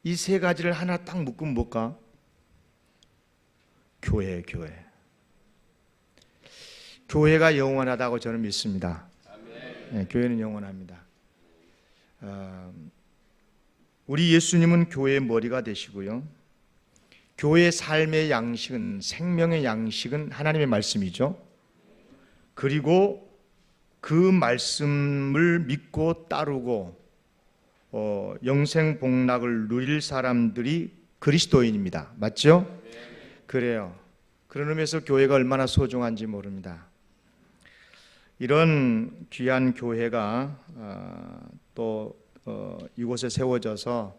이 세 가지를 하나 딱 묶으면 뭘까? 교회. 교회가 영원하다고 저는 믿습니다. 네, 교회는 영원합니다. 우리 예수님은 교회의 머리가 되시고요, 교회의 삶의 양식은, 생명의 양식은 하나님의 말씀이죠. 그리고 그 말씀을 믿고 따르고 영생 복락을 누릴 사람들이 그리스도인입니다. 맞죠? 그래요. 그런 의미에서 교회가 얼마나 소중한지 모릅니다. 이런 귀한 교회가 또 이곳에 세워져서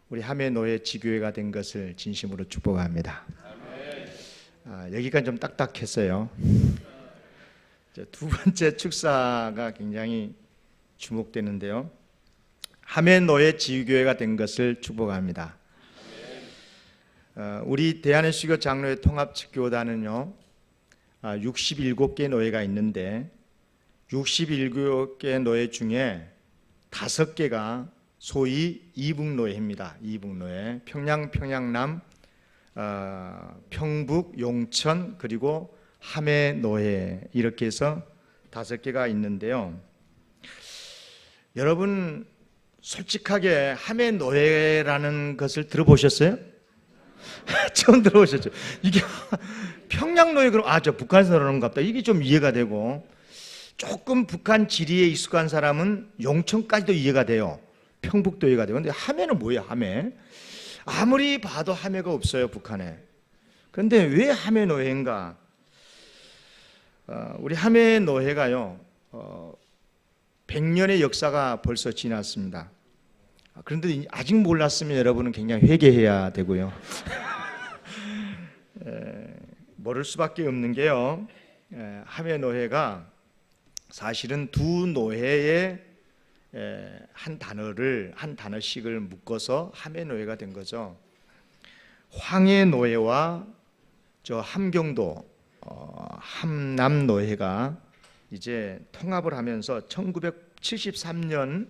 우리 하메노회 지교회가 된 것을 진심으로 축복합니다. 여기가 좀 딱딱했어요. 두 번째 축사가 굉장히 주목되는데요, 하메노회 지교회가 된 것을 축복합니다. 우리 대한예수교 장로회 통합교단은요 67개 노회가 있는데 67개 노회 중에 5개가 소위 이북노회입니다. 이북노회, 평양, 평북, 용천, 그리고 하메노회, 이렇게 해서 5개가 있는데요, 여러분 솔직하게 하메노회라는 것을 들어보셨어요? 처음 들어보셨죠? 이게 평양노회, 그럼 저 북한에서 그러는가 보다, 이게 좀 이해가 되고, 조금 북한 지리에 익숙한 사람은 용천까지도 이해가 돼요. 평북도 이해가 되고. 근데 하메는 뭐예요? 하메? 아무리 봐도 하메가 없어요, 북한에. 그런데 왜 하메노회인가? 우리 하메노회가요 100년의 역사가 벌써 지났습니다. 그런데 아직 몰랐으면 여러분은 굉장히 회개해야 되고요. 모를 수밖에 없는 게요, 하메노회가 사실은 두 노회의 한 단어씩을 묶어서 하메노회가 된 거죠. 황해노예와 저 함경도 함남노예가 이제 통합을 하면서 1973년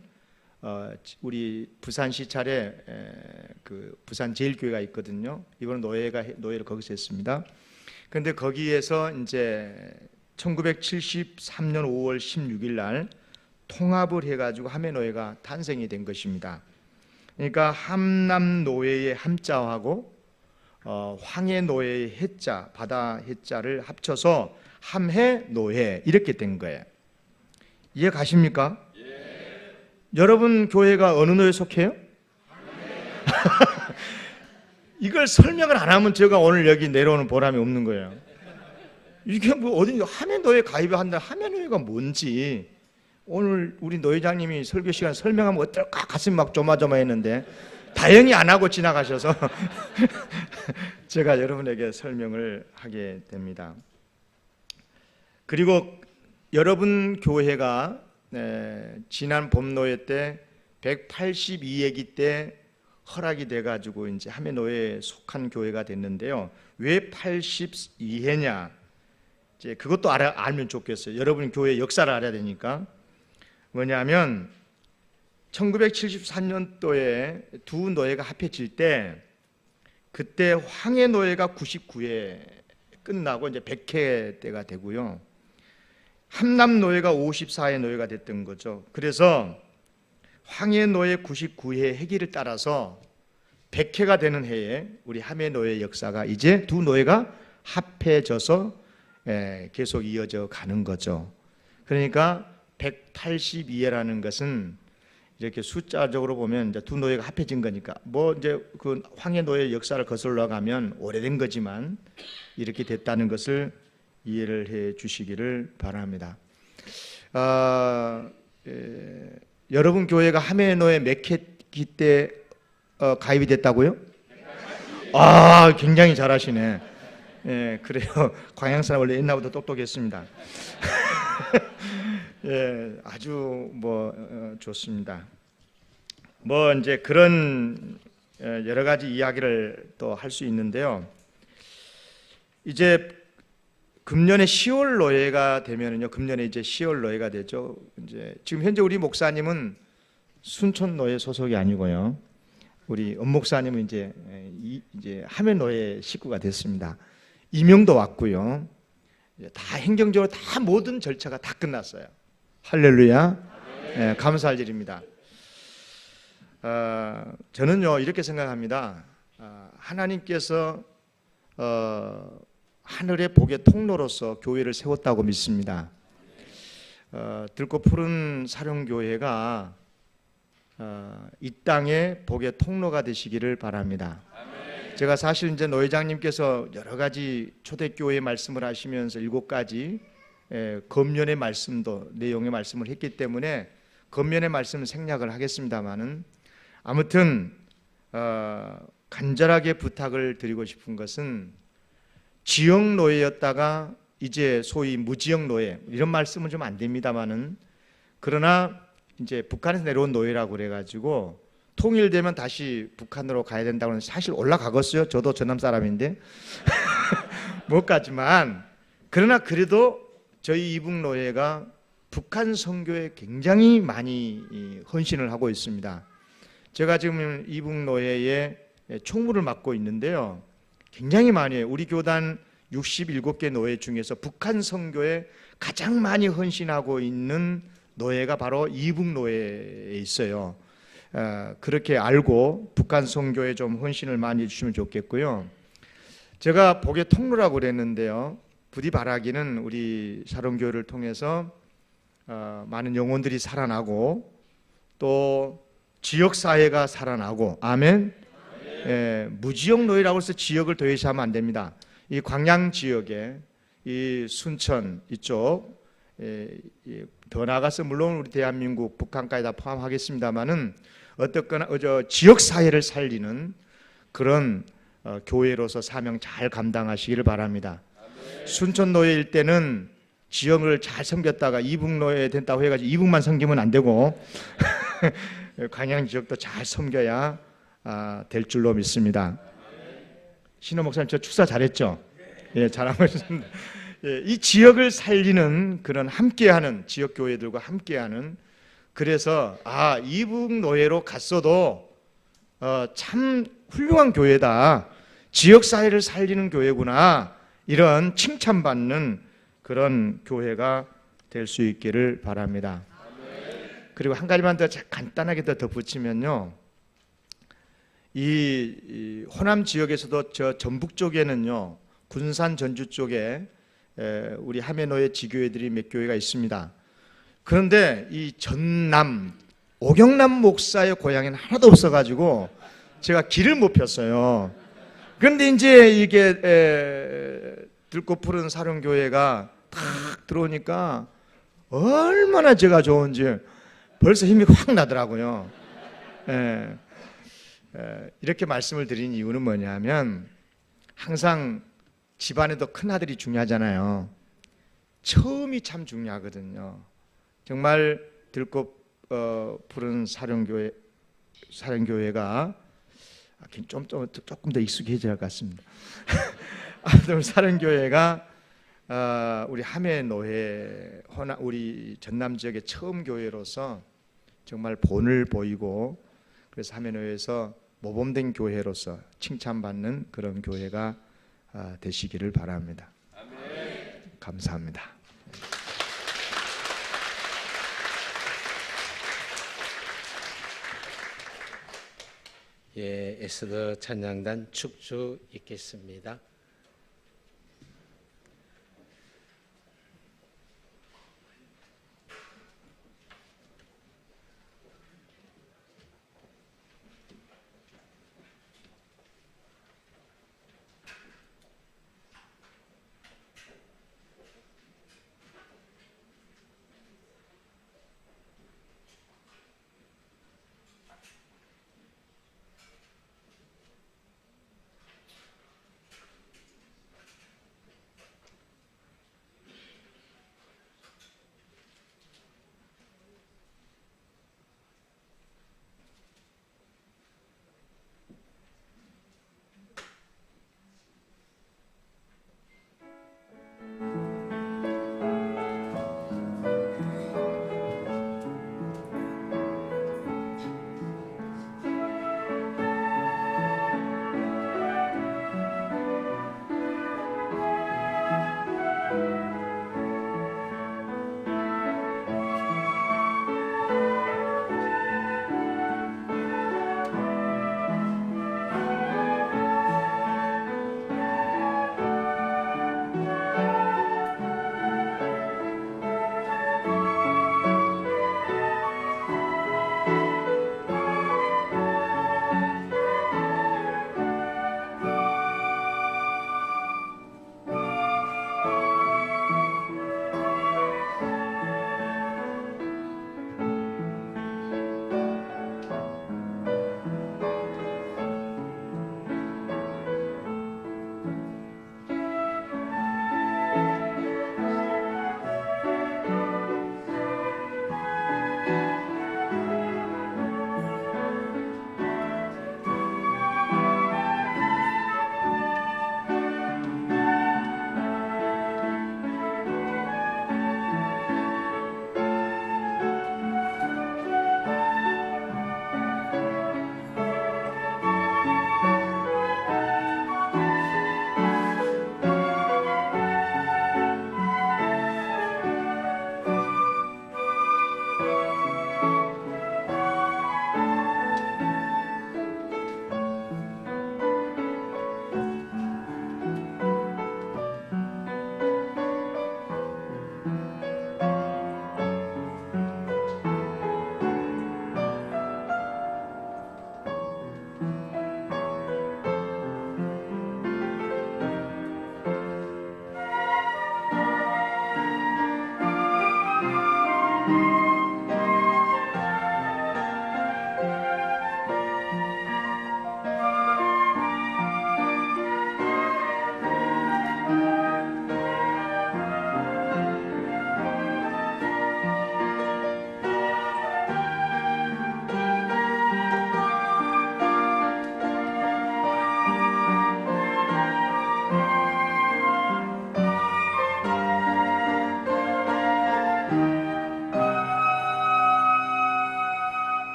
우리 부산시 차례 그 부산 제일교회가 있거든요. 이번에 노예를 거기서 했습니다. 그런데 거기에서 이제 1973년 5월 16일 날 통합을 해가지고 함해노예가 탄생이 된 것입니다. 그러니까 함남노예의 함자하고 황해노예의 해자, 바다 해자를 합쳐서 함해노예 이렇게 된 거예요. 이해 가십니까? 예. 여러분 교회가 어느 노예에 속해요? 이걸 설명을 안 하면 제가 오늘 여기 내려오는 보람이 없는 거예요. 이게 뭐 어디 함해노예 가입을 한다. 함해노예가 뭔지 오늘 우리 노회장님이 설교 시간 설명하면 어떨까 가슴이 막 조마조마했는데 다행히 안 하고 지나가셔서 제가 여러분에게 설명을 하게 됩니다. 그리고 여러분 교회가 지난 봄노예 때 182회기 때 허락이 돼가지고 이제 함해노예에 속한 교회가 됐는데요. 왜 82회냐? 이제 그것도 알면 좋겠어요. 여러분 교회 역사를 알아야 되니까. 뭐냐면 1974년도에 두 노예가 합해질 때 그때 황해노예가 99회 끝나고 이제 100회 때가 되고요. 함남노예가 54회 노예가 됐던 거죠. 그래서 황해노예 99회 해기를 따라서 100회가 되는 해에 우리 함해노예 역사가 이제 두 노예가 합해져서 계속 이어져 가는 거죠. 그러니까 182회라는 것은 이렇게 숫자적으로 보면 이제 두 노예가 합해진 거니까 뭐 이제 그 황해노예 역사를 거슬러 가면 오래된 거지만 이렇게 됐다는 것을 이해를 해 주시기를 바랍니다. 여러분 교회가 함해노예 몇 회기 때 가입이 됐다고요? 굉장히 잘하시네. 예, 그래요. 광양사는 원래 옛날부터 똑똑했습니다. 예, 아주 좋습니다. 이제 그런 여러 가지 이야기를 또 할 수 있는데요. 이제 금년에 10월 노예가 되면은요. 금년에 이제 10월 노예가 되죠. 이제 지금 현재 우리 목사님은 순천 노예 소속이 아니고요. 우리 엄 목사님은 이제 함해노예 식구가 됐습니다. 임명도 왔고요. 다 행정적으로 다 모든 절차가 다 끝났어요. 할렐루야. 네, 감사할 일입니다. 저는요 이렇게 생각합니다. 하나님께서 하늘의 복의 통로로서 교회를 세웠다고 믿습니다. 들고 푸른 사령교회가 이 땅의 복의 통로가 되시기를 바랍니다. 제가 사실 이제 노회장님께서 여러 가지 초대교회 말씀을 하시면서 7가지 검면의 말씀도 내용의 말씀을 했기 때문에 검면의 말씀은 생략을 하겠습니다만은 아무튼 간절하게 부탁을 드리고 싶은 것은 지역 노예였다가 이제 소위 무지역 노예 이런 말씀은 좀 안 됩니다만은 그러나 이제 북한에서 내려온 노예라고 그래가지고 통일되면 다시 북한으로 가야 된다고 하는 사실 올라가겠어요. 저도 전남 사람인데 못 가지만 그러나 그래도 저희 이북 노예가 북한 선교에 굉장히 많이 헌신을 하고 있습니다. 제가 지금 이북 노예의 총무를 맡고 있는데요. 굉장히 많이 해요. 우리 교단 67개 노예 중에서 북한 선교에 가장 많이 헌신하고 있는 노예가 바로 이북 노예에 있어요. 그렇게 알고 북한 선교에 좀 헌신을 많이 해주시면 좋겠고요. 제가 복의 통로라고 그랬는데요. 부디 바라기는 우리 사롱교회를 통해서 많은 영혼들이 살아나고 또 지역사회가 살아나고 아멘. 무지역 노예라고 해서 지역을 도외시하면 안 됩니다. 이 광양 지역에 이 순천 이쪽 더 나아가서 물론 우리 대한민국 북한까지 다 포함하겠습니다만은 어떻거나 지역 사회를 살리는 그런 교회로서 사명 잘 감당하시기를 바랍니다. 순천 노예일 때는 지역을 잘 섬겼다가 이북 노예 된다고 해가지고 이북만 섬기면 안 되고 광양 지역도 잘 섬겨야 될 줄로 믿습니다. 신호 목사님 저 축사 잘했죠? 예, 잘하고 있습니다. 예, 이 지역을 살리는 그런 함께하는 지역 교회들과 함께하는 그래서 이북 노예로 갔어도 참 훌륭한 교회다. 지역 사회를 살리는 교회구나. 이런 칭찬받는 그런 교회가 될 수 있기를 바랍니다. 그리고 한 가지만 더 간단하게 더 덧붙이면요. 이 호남 지역에서도 저 전북 쪽에는요. 군산 전주 쪽에 우리 하메노의 지교회들이 몇 교회가 있습니다. 그런데 이 전남 오경남 목사의 고향에는 하나도 없어가지고 제가 길을 못 폈어요. 그런데 이제 이게 들꽃 푸른 사령교회가 탁 들어오니까 얼마나 제가 좋은지 벌써 힘이 확 나더라고요. 이렇게 말씀을 드린 이유는 뭐냐면 항상 집안에도 큰 아들이 중요하잖아요. 처음이 참 중요하거든요. 정말 들꽃 푸른 사령교회가 조금 더 익숙해져야 할 것 같습니다. 사령교회가 우리 하메노회 우리 전남 지역의 처음 교회로서 정말 본을 보이고 그래서 하메노회에서 모범된 교회로서 칭찬받는 그런 교회가 되시기를 바랍니다. 감사합니다. 예, 에스더 찬양단 축주 있겠습니다.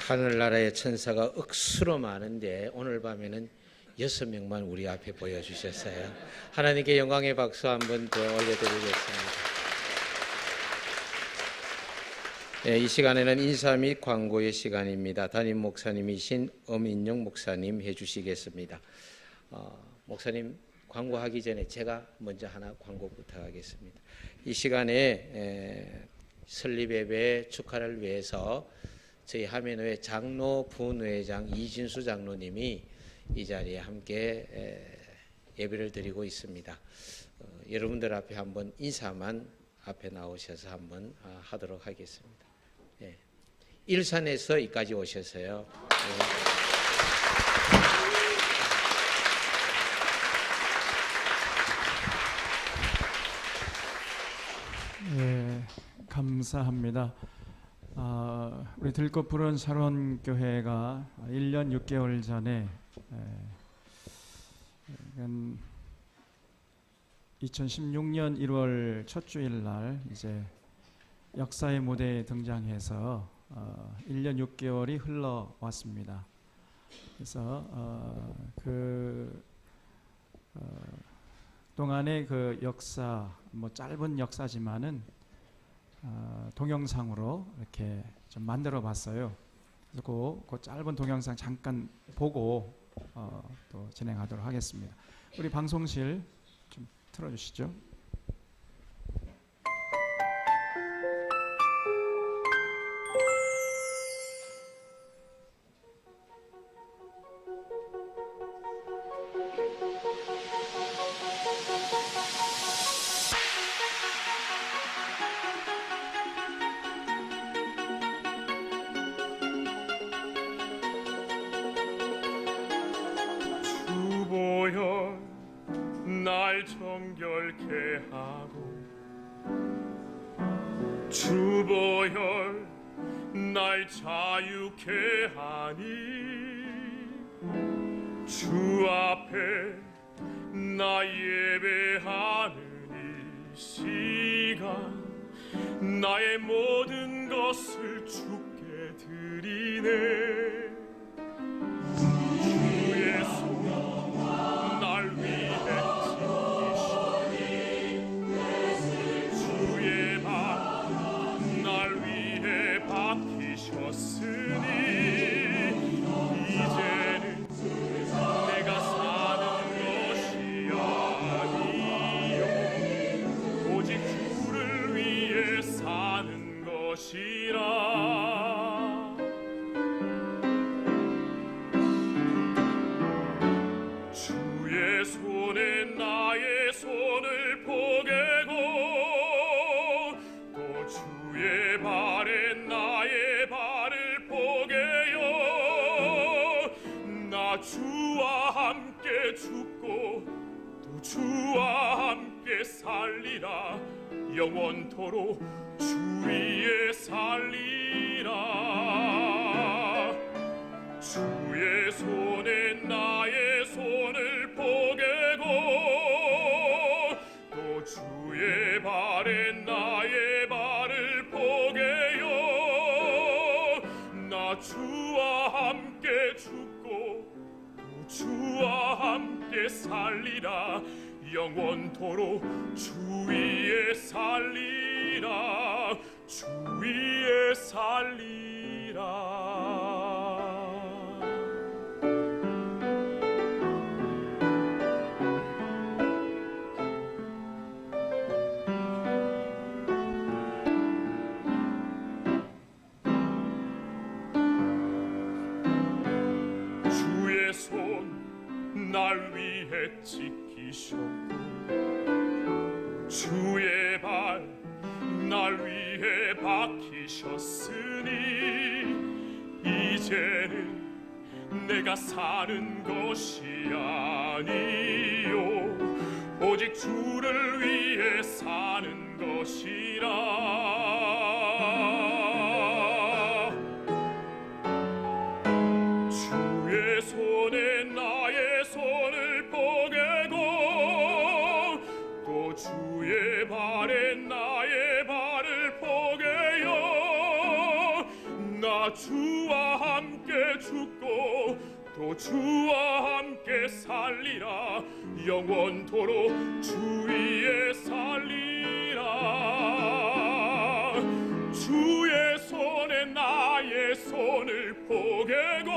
하늘나라의 천사가 억수로 많은데 오늘 밤에는 6명만 우리 앞에 보여주셨어요. 하나님께 영광의 박수 한번 더 올려드리겠습니다. 네, 이 시간에는 인사 및 광고의 시간입니다. 담임 목사님이신 엄인영 목사님 해주시겠습니다. 목사님 광고하기 전에 제가 먼저 하나 광고 부탁하겠습니다. 이 시간에 설립예배 축하를 위해서 저희 하면회 장로 부회장 이진수 장로님이 이 자리에 함께 예배를 드리고 있습니다. 여러분들 앞에 한번 인사만 앞에 나오셔서 한번 하도록 하겠습니다. 일산에서 이까지 오셨어요. 예, 감사합니다. 우리 들꽃 푸른 샤론교회가 1년 6개월 전에 2016년 1월 첫 주일 날 이제 역사의 무대에 등장해서 1년 6개월이 흘러왔습니다. 그래서 동안의 그 역사, 뭐 짧은 역사지만은 동영상으로 이렇게 좀 만들어봤어요. 그래서 그 짧은 동영상 잠깐 보고 또 진행하도록 하겠습니다. 우리 방송실 좀 틀어주시죠. 주보여 날 정결케 하고 주보여 날 자유케 하니 주 앞에 나 예배하는 이 시간 나의 모든 것을 주께 드리네. 주의 손 날 위해 찢기시니 주의 발 날 위해 박히셨으니 이제는 내가 사는 것이 아니요 오직 주를 위해 사는 것이라. 주의 손에 나의 손을 포개고 또 주의 발에 나의 발을 포개요. 나 주와 함께 죽고 또 주와 함께 살리라. 영원토록 주 위에 살리라. 주의 손에 나의 손을 포개고 또 주의 발에 나의 발을 포개요. 나 주와 함께 죽고 또 주와 함께 살리라. 영원토록 주 위에 살리라. 주 위에 살리라. 주의 손 날 위해 지키셨고 주의 발 날 위해 박히셨으니 이제는 내가 사는 것이 아니요 오직 주를 위해 사는 것이라. 주의 손에 나의 손을 포개고 또 주의 발에 나의 발을 포개요. 나 나 주와 함께 죽고 또 주와 함께 살리라. 영원토록 주 위에 살리라. 주의 손에 나의 손을 포개고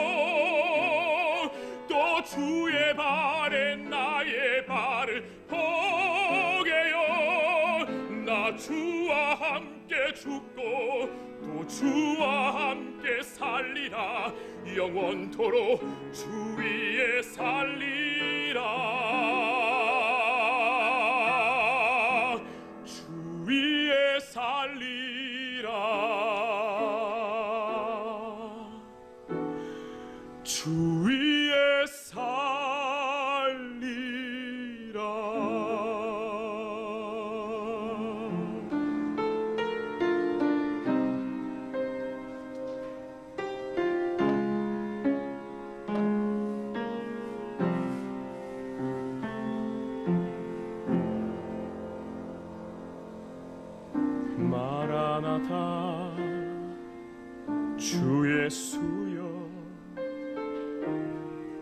또 주의 발에 나의 발을 포개요. 나 주와 함께 죽고 또 주와 함께 살리라. 영원토록 주 위에 살리라. 주 위에 살리라. 주 위에 마라나타 주 예수여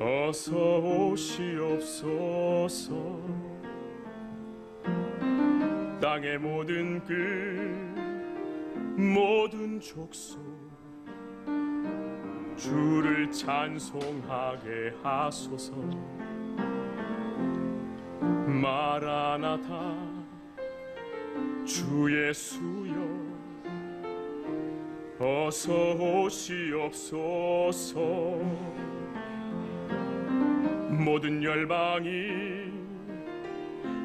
어서 오시옵소서. 땅의 모든 끝 모든 족속 주를 찬송하게 하소서. 마라나타 주 예수여 어서 오시옵소서. 모든 열방이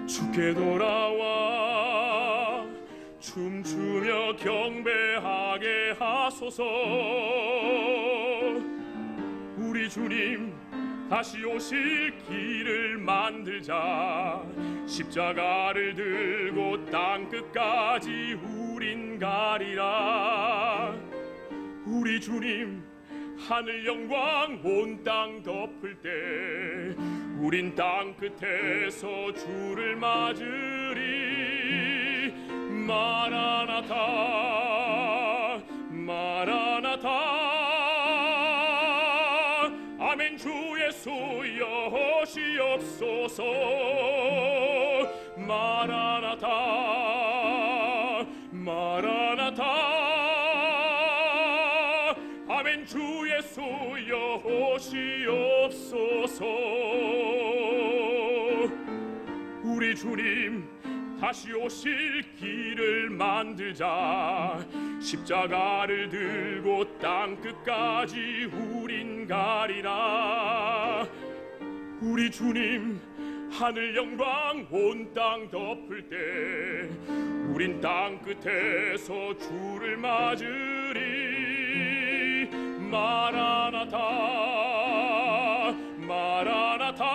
주께 돌아와 춤추며 경배하게 하소서. 우리 주님 다시 오실 길을 만들자. 십자가를 들고 땅끝까지 우린 가리라. 우리 주님 하늘 영광 온 땅 덮을 때 우린 땅끝에서 주를 맞으리. 마라나타 마라나타 아멘. 주 예수여 오시옵소서. 마라나타 마라나타 아멘. 주 예수여 오시옵소서. 우리 주님 다시 오실 길을 만들자. 십자가를 들고 땅끝까지 우린 가리라. 우리 주님 하늘 영광 온 땅 덮을 때 우린 땅끝에서 주를 맞으리. 마라나타 마라나타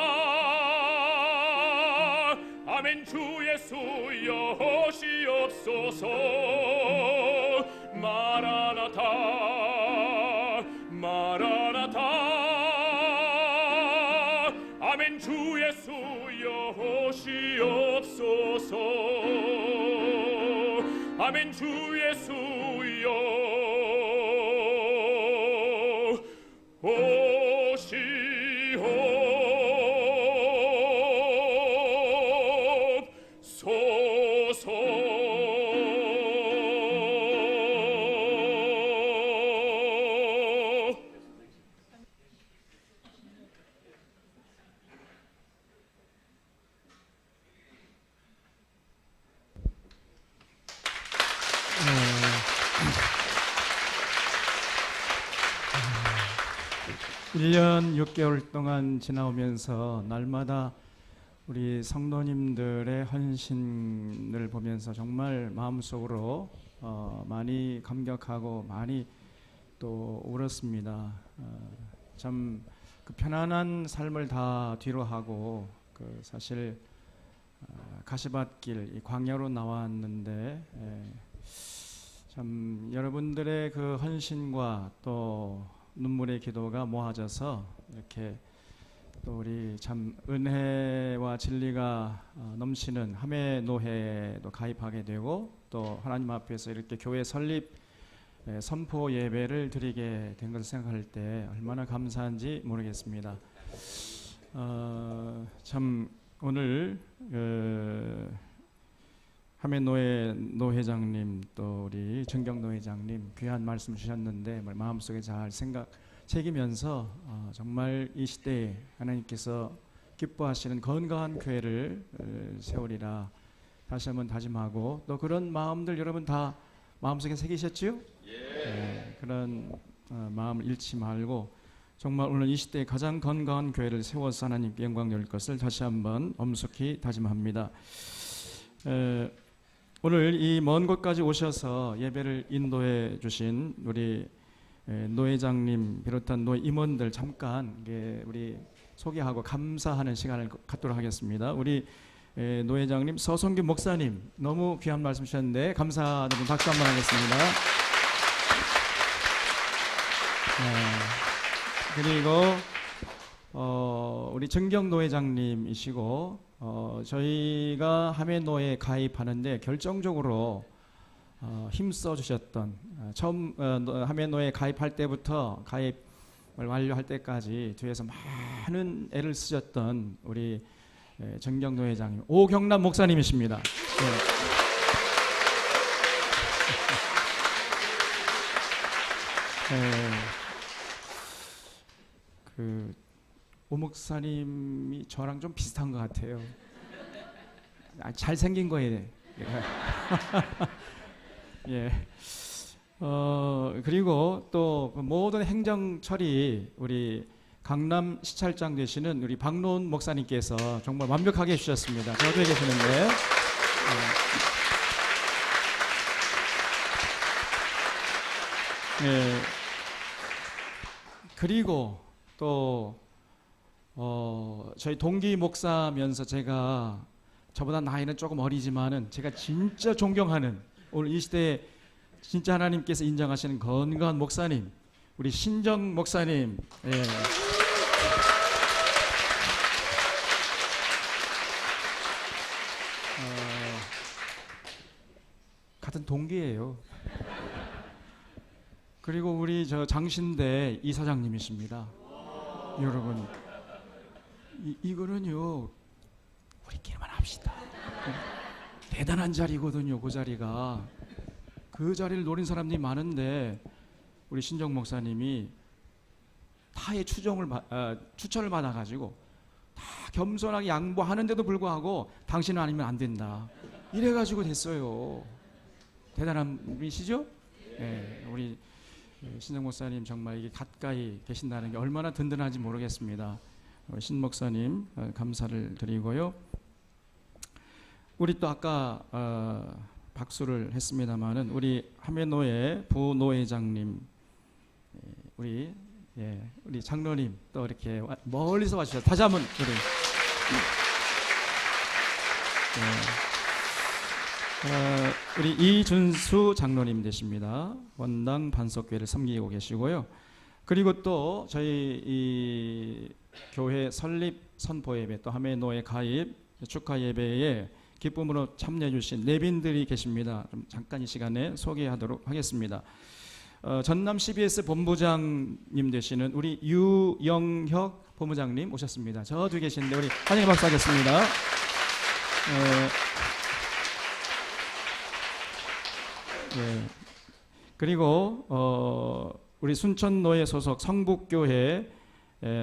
아멘. 주 예수여 오시옵소서. 마라나타 마라나타 아멘. 주 예수여 오시옵소서. 아멘. 주 예수여 일 년 6개월 동안 지나오면서 날마다 우리 성도님들의 헌신을 보면서 정말 마음속으로 많이 감격하고 많이 또 울었습니다. 참 그 편안한 삶을 다 뒤로 하고 그 사실 가시밭길 이 광야로 나왔는데 참 여러분들의 그 헌신과 또 눈물의 기도가 모아져서 이렇게 또 우리 참 은혜와 진리가 넘치는 함의 노회도 가입하게 되고 또 하나님 앞에서 이렇게 교회 설립 선포 예배를 드리게 된 것을 생각할 때 얼마나 감사한지 모르겠습니다. 참 오늘 하메노회 노회장님 또 우리 정경 노회장님 귀한 말씀 주셨는데 마음속에 잘 새기면서 정말 이 시대에 하나님께서 기뻐하시는 건강한 교회를 세우리라 다시 한번 다짐하고, 또 그런 마음들 여러분 다 마음속에 새기셨지요? 그런 마음을 잃지 말고 정말 오늘 이 시대에 가장 건강한 교회를 세워서 하나님께 영광 돌릴 것을 다시 한번 엄숙히 다짐합니다. 오늘 이 먼 곳까지 오셔서 예배를 인도해 주신 우리 노회장님 비롯한 노회 임원들 잠깐 우리 소개하고 감사하는 시간을 갖도록 하겠습니다. 우리 노회장님 서성규 목사님 너무 귀한 말씀 주셨는데 감사드리는 박수 한번 하겠습니다. 그리고 우리 정경 노회장님이시고 저희가 하메노에 가입하는데 결정적으로 힘써 주셨던 처음 하메노에 가입할 때부터 가입을 완료할 때까지 뒤에서 많은 애를 쓰셨던 우리 정경 노회장님, 오경남 목사님이십니다. 오 목사님이 저랑 좀 비슷한 것 같아요. 잘생긴 거예요. 예. 그리고 또 모든 행정 처리 우리 강남 시찰장 되시는 우리 박노은 목사님께서 정말 완벽하게 해주셨습니다. 저도 계시는데. 그리고 또 저희 동기 목사면서 제가 저보다 나이는 조금 어리지만은 제가 진짜 존경하는 오늘 이 시대에 진짜 하나님께서 인정하시는 건강한 목사님, 우리 신정 목사님. 같은 동기예요. 그리고 우리 저 장신대 이사장님이십니다. 여러분 이거는요 우리끼리만 합시다. 대단한 자리거든요. 그 자리가 그 자리를 노린 사람들이 많은데 우리 신정 목사님이 타의 추천을 받아가지고 다 겸손하게 양보하는데도 불구하고 당신은 아니면 안 된다 이래가지고 됐어요. 대단한 분이시죠? 네, 우리 신정 목사님 정말 이게 가까이 계신다는 게 얼마나 든든한지 모르겠습니다. 신 목사님 감사를 드리고요. 우리 또 아까 박수를 했습니다마는 우리 하메노회 부노회장님, 우리 장로님 또 이렇게 멀리서 와주셔서 다시 한번 우리 이준수 장로님 되십니다. 원당 반석교회를 섬기고 계시고요. 그리고 또 저희 이 교회 설립 선포 예배 또 하메노회 가입 축하 예배에 기쁨으로 참여해 주신 내빈들이 계십니다. 좀 잠깐 이 시간에 소개하도록 하겠습니다. 전남 CBS 본부장님 되시는 우리 유영혁 본부장님 오셨습니다. 저 뒤에 계시는데 우리 환영의 박수 하겠습니다. 그리고 우리 순천노회 소속 성북교회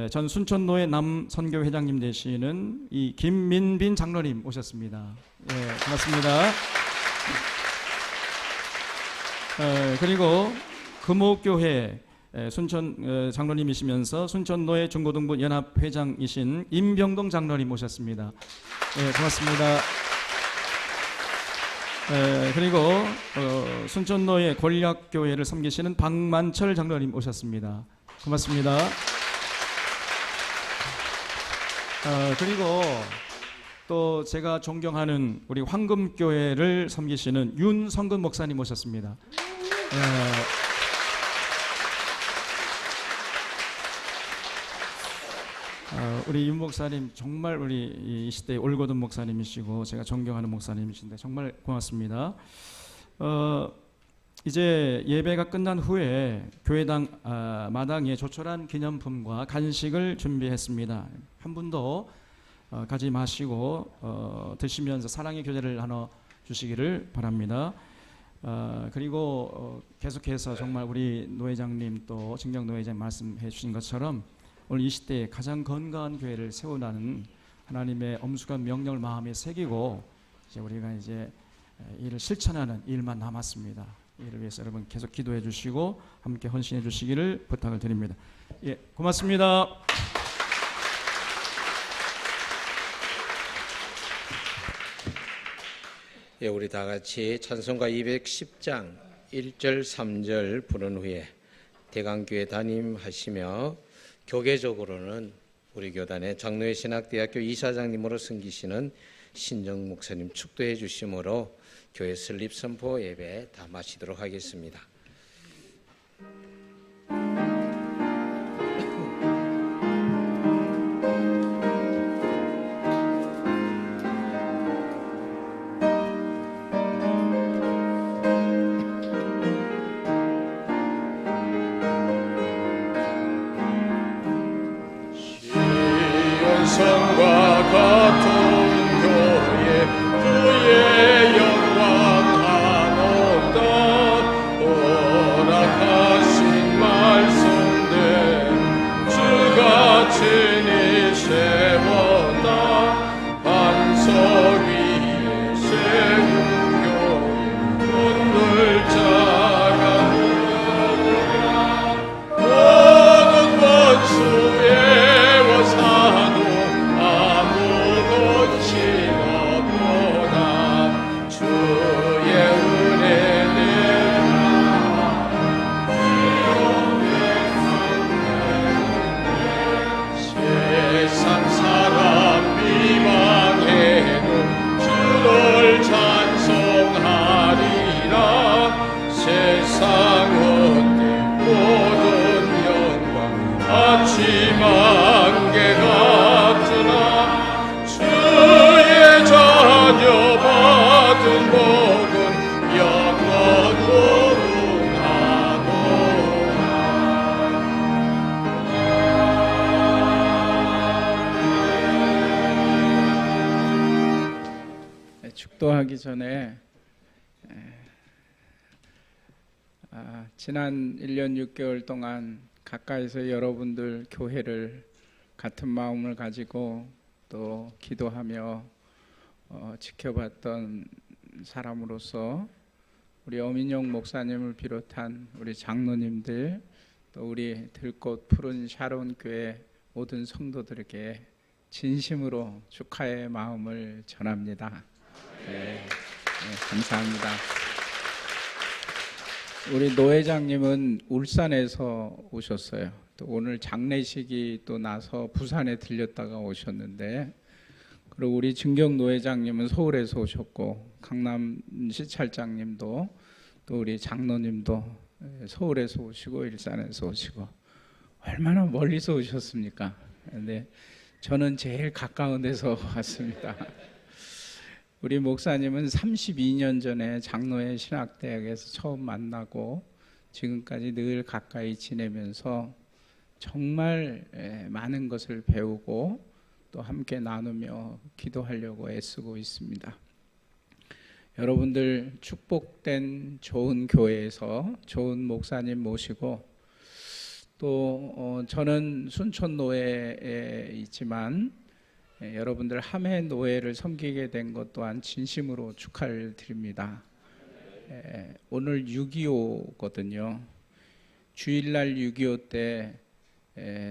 전 순천노회 남선교 회장님 되시는 이 김민빈 장로님 오셨습니다. 반갑습니다. 그리고 금호교회 순천 장로님이시면서 순천노회 중고등부 연합 회장이신 임병동 장로님 오셨습니다. 고맙습니다. 그리고 순천노회 권략교회를 섬기시는 박만철 장로님 오셨습니다. 고맙습니다. 그리고 또 제가 존경하는 우리 황금교회를 섬기시는 윤성근 목사님 오셨습니다. 우리 윤 목사님 정말 우리 이 시대의 올곧은 목사님이시고 제가 존경하는 목사님이신데 정말 고맙습니다. 이제 예배가 끝난 후에 교회당 마당에 조촐한 기념품과 간식을 준비했습니다. 한 분도 가지 마시고 드시면서 사랑의 교제를 나눠 주시기를 바랍니다. 그리고 계속해서 정말 우리 노회장님 또 진경 노회장 말씀해 주신 것처럼 오늘 이 시대에 가장 건강한 교회를 세우라는 하나님의 엄숙한 명령을 마음에 새기고 이제 우리가 이제 이를 실천하는 일만 남았습니다. 이를 위해서 여러분 계속 기도해 주시고 함께 헌신해 주시기를 부탁을 드립니다. 예, 고맙습니다. 예, 우리 다 같이 찬송가 210장 1절 3절 부른 후에 대강교회 담임하시며 교계적으로는 우리 교단의 장로회 신학대학교 이사장님으로 섬기시는 신정 목사님 축도해 주심으로 교회 설립 선포 예배 다 마치도록 하겠습니다. 성과 같은 교회 주의 영광 한없다 허락하신 말씀대 주가 친히 세웠다 반석 위에 세운 교회 오늘 자가 모든 원수의 축도하기 전에 지난 1년 6개월 동안 가까이서 여러분들 교회를 같은 마음을 가지고 또 기도하며 지켜봤던 사람으로서 우리 어민용 목사님을 비롯한 우리 장로님들 또 우리 들꽃 푸른 샤론 교회 모든 성도들에게 진심으로 축하의 마음을 전합니다. 네, 감사합니다. 우리 노 회장님은 울산에서 오셨어요. 또 오늘 장례식이 또 나서 부산에 들렸다가 오셨는데, 그리고 우리 진경 노 회장님은 서울에서 오셨고, 강남 시찰장님도 또 우리 장로님도 서울에서 오시고 일산에서 오시고 얼마나 멀리서 오셨습니까? 근데 저는 제일 가까운 데서 왔습니다. 우리 목사님은 32년 전에 장로회 신학대학에서 처음 만나고 지금까지 늘 가까이 지내면서 정말 많은 것을 배우고 또 함께 나누며 기도하려고 애쓰고 있습니다. 여러분들 축복된 좋은 교회에서 좋은 목사님 모시고 또 저는 순천노회에 있지만 여러분들 함해 노회를 섬기게 된 것 또한 진심으로 축하를 드립니다. 오늘 6.25거든요. 주일날 6.25 때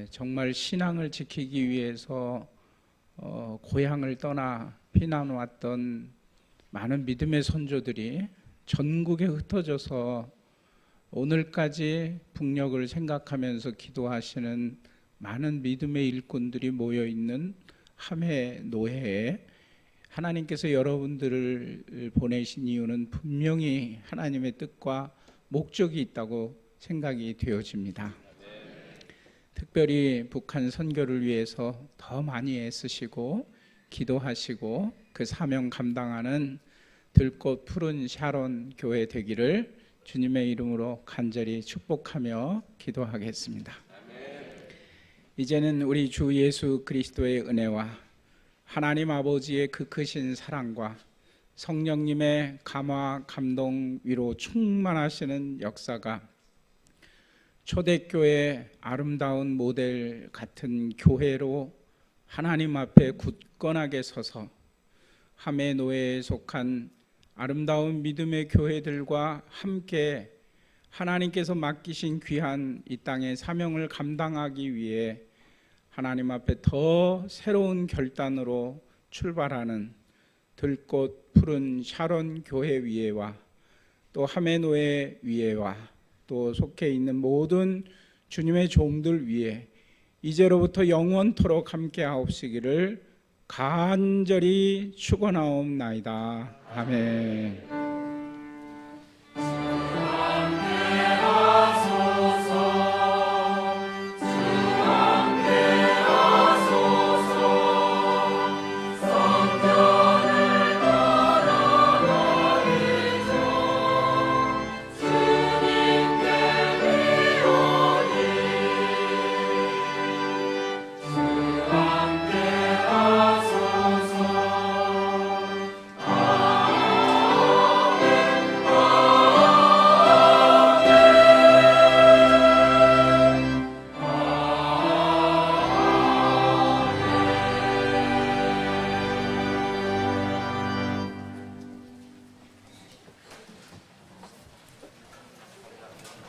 정말 신앙을 지키기 위해서 고향을 떠나 피난 왔던 많은 믿음의 선조들이 전국에 흩어져서 오늘까지 북녘을 생각하면서 기도하시는 많은 믿음의 일꾼들이 모여있는 함해 노회에 하나님께서 여러분들을 보내신 이유는 분명히 하나님의 뜻과 목적이 있다고 생각이 되어집니다. 특별히 북한 선교를 위해서 더 많이 애쓰시고 기도하시고 그 사명 감당하는 들꽃 푸른 샤론 교회 되기를 주님의 이름으로 간절히 축복하며 기도하겠습니다. 이제는 우리 주 예수 그리스도의 은혜와 하나님 아버지의 그 크신 사랑과 성령님의 감화, 감동, 위로 충만하시는 역사가 초대교회 아름다운 모델 같은 교회로 하나님 앞에 굳건하게 서서 하메노에에 속한 아름다운 믿음의 교회들과 함께 하나님께서 맡기신 귀한 이 땅의 사명을 감당하기 위해 하나님 앞에 더 새로운 결단으로 출발하는 들꽃 푸른 샤론 교회 위에와 또 하메노에 위에와 또 속해 있는 모든 주님의 종들 위에 이제로부터 영원토록 함께 하옵시기를 간절히 축원하옵나이다. 아멘.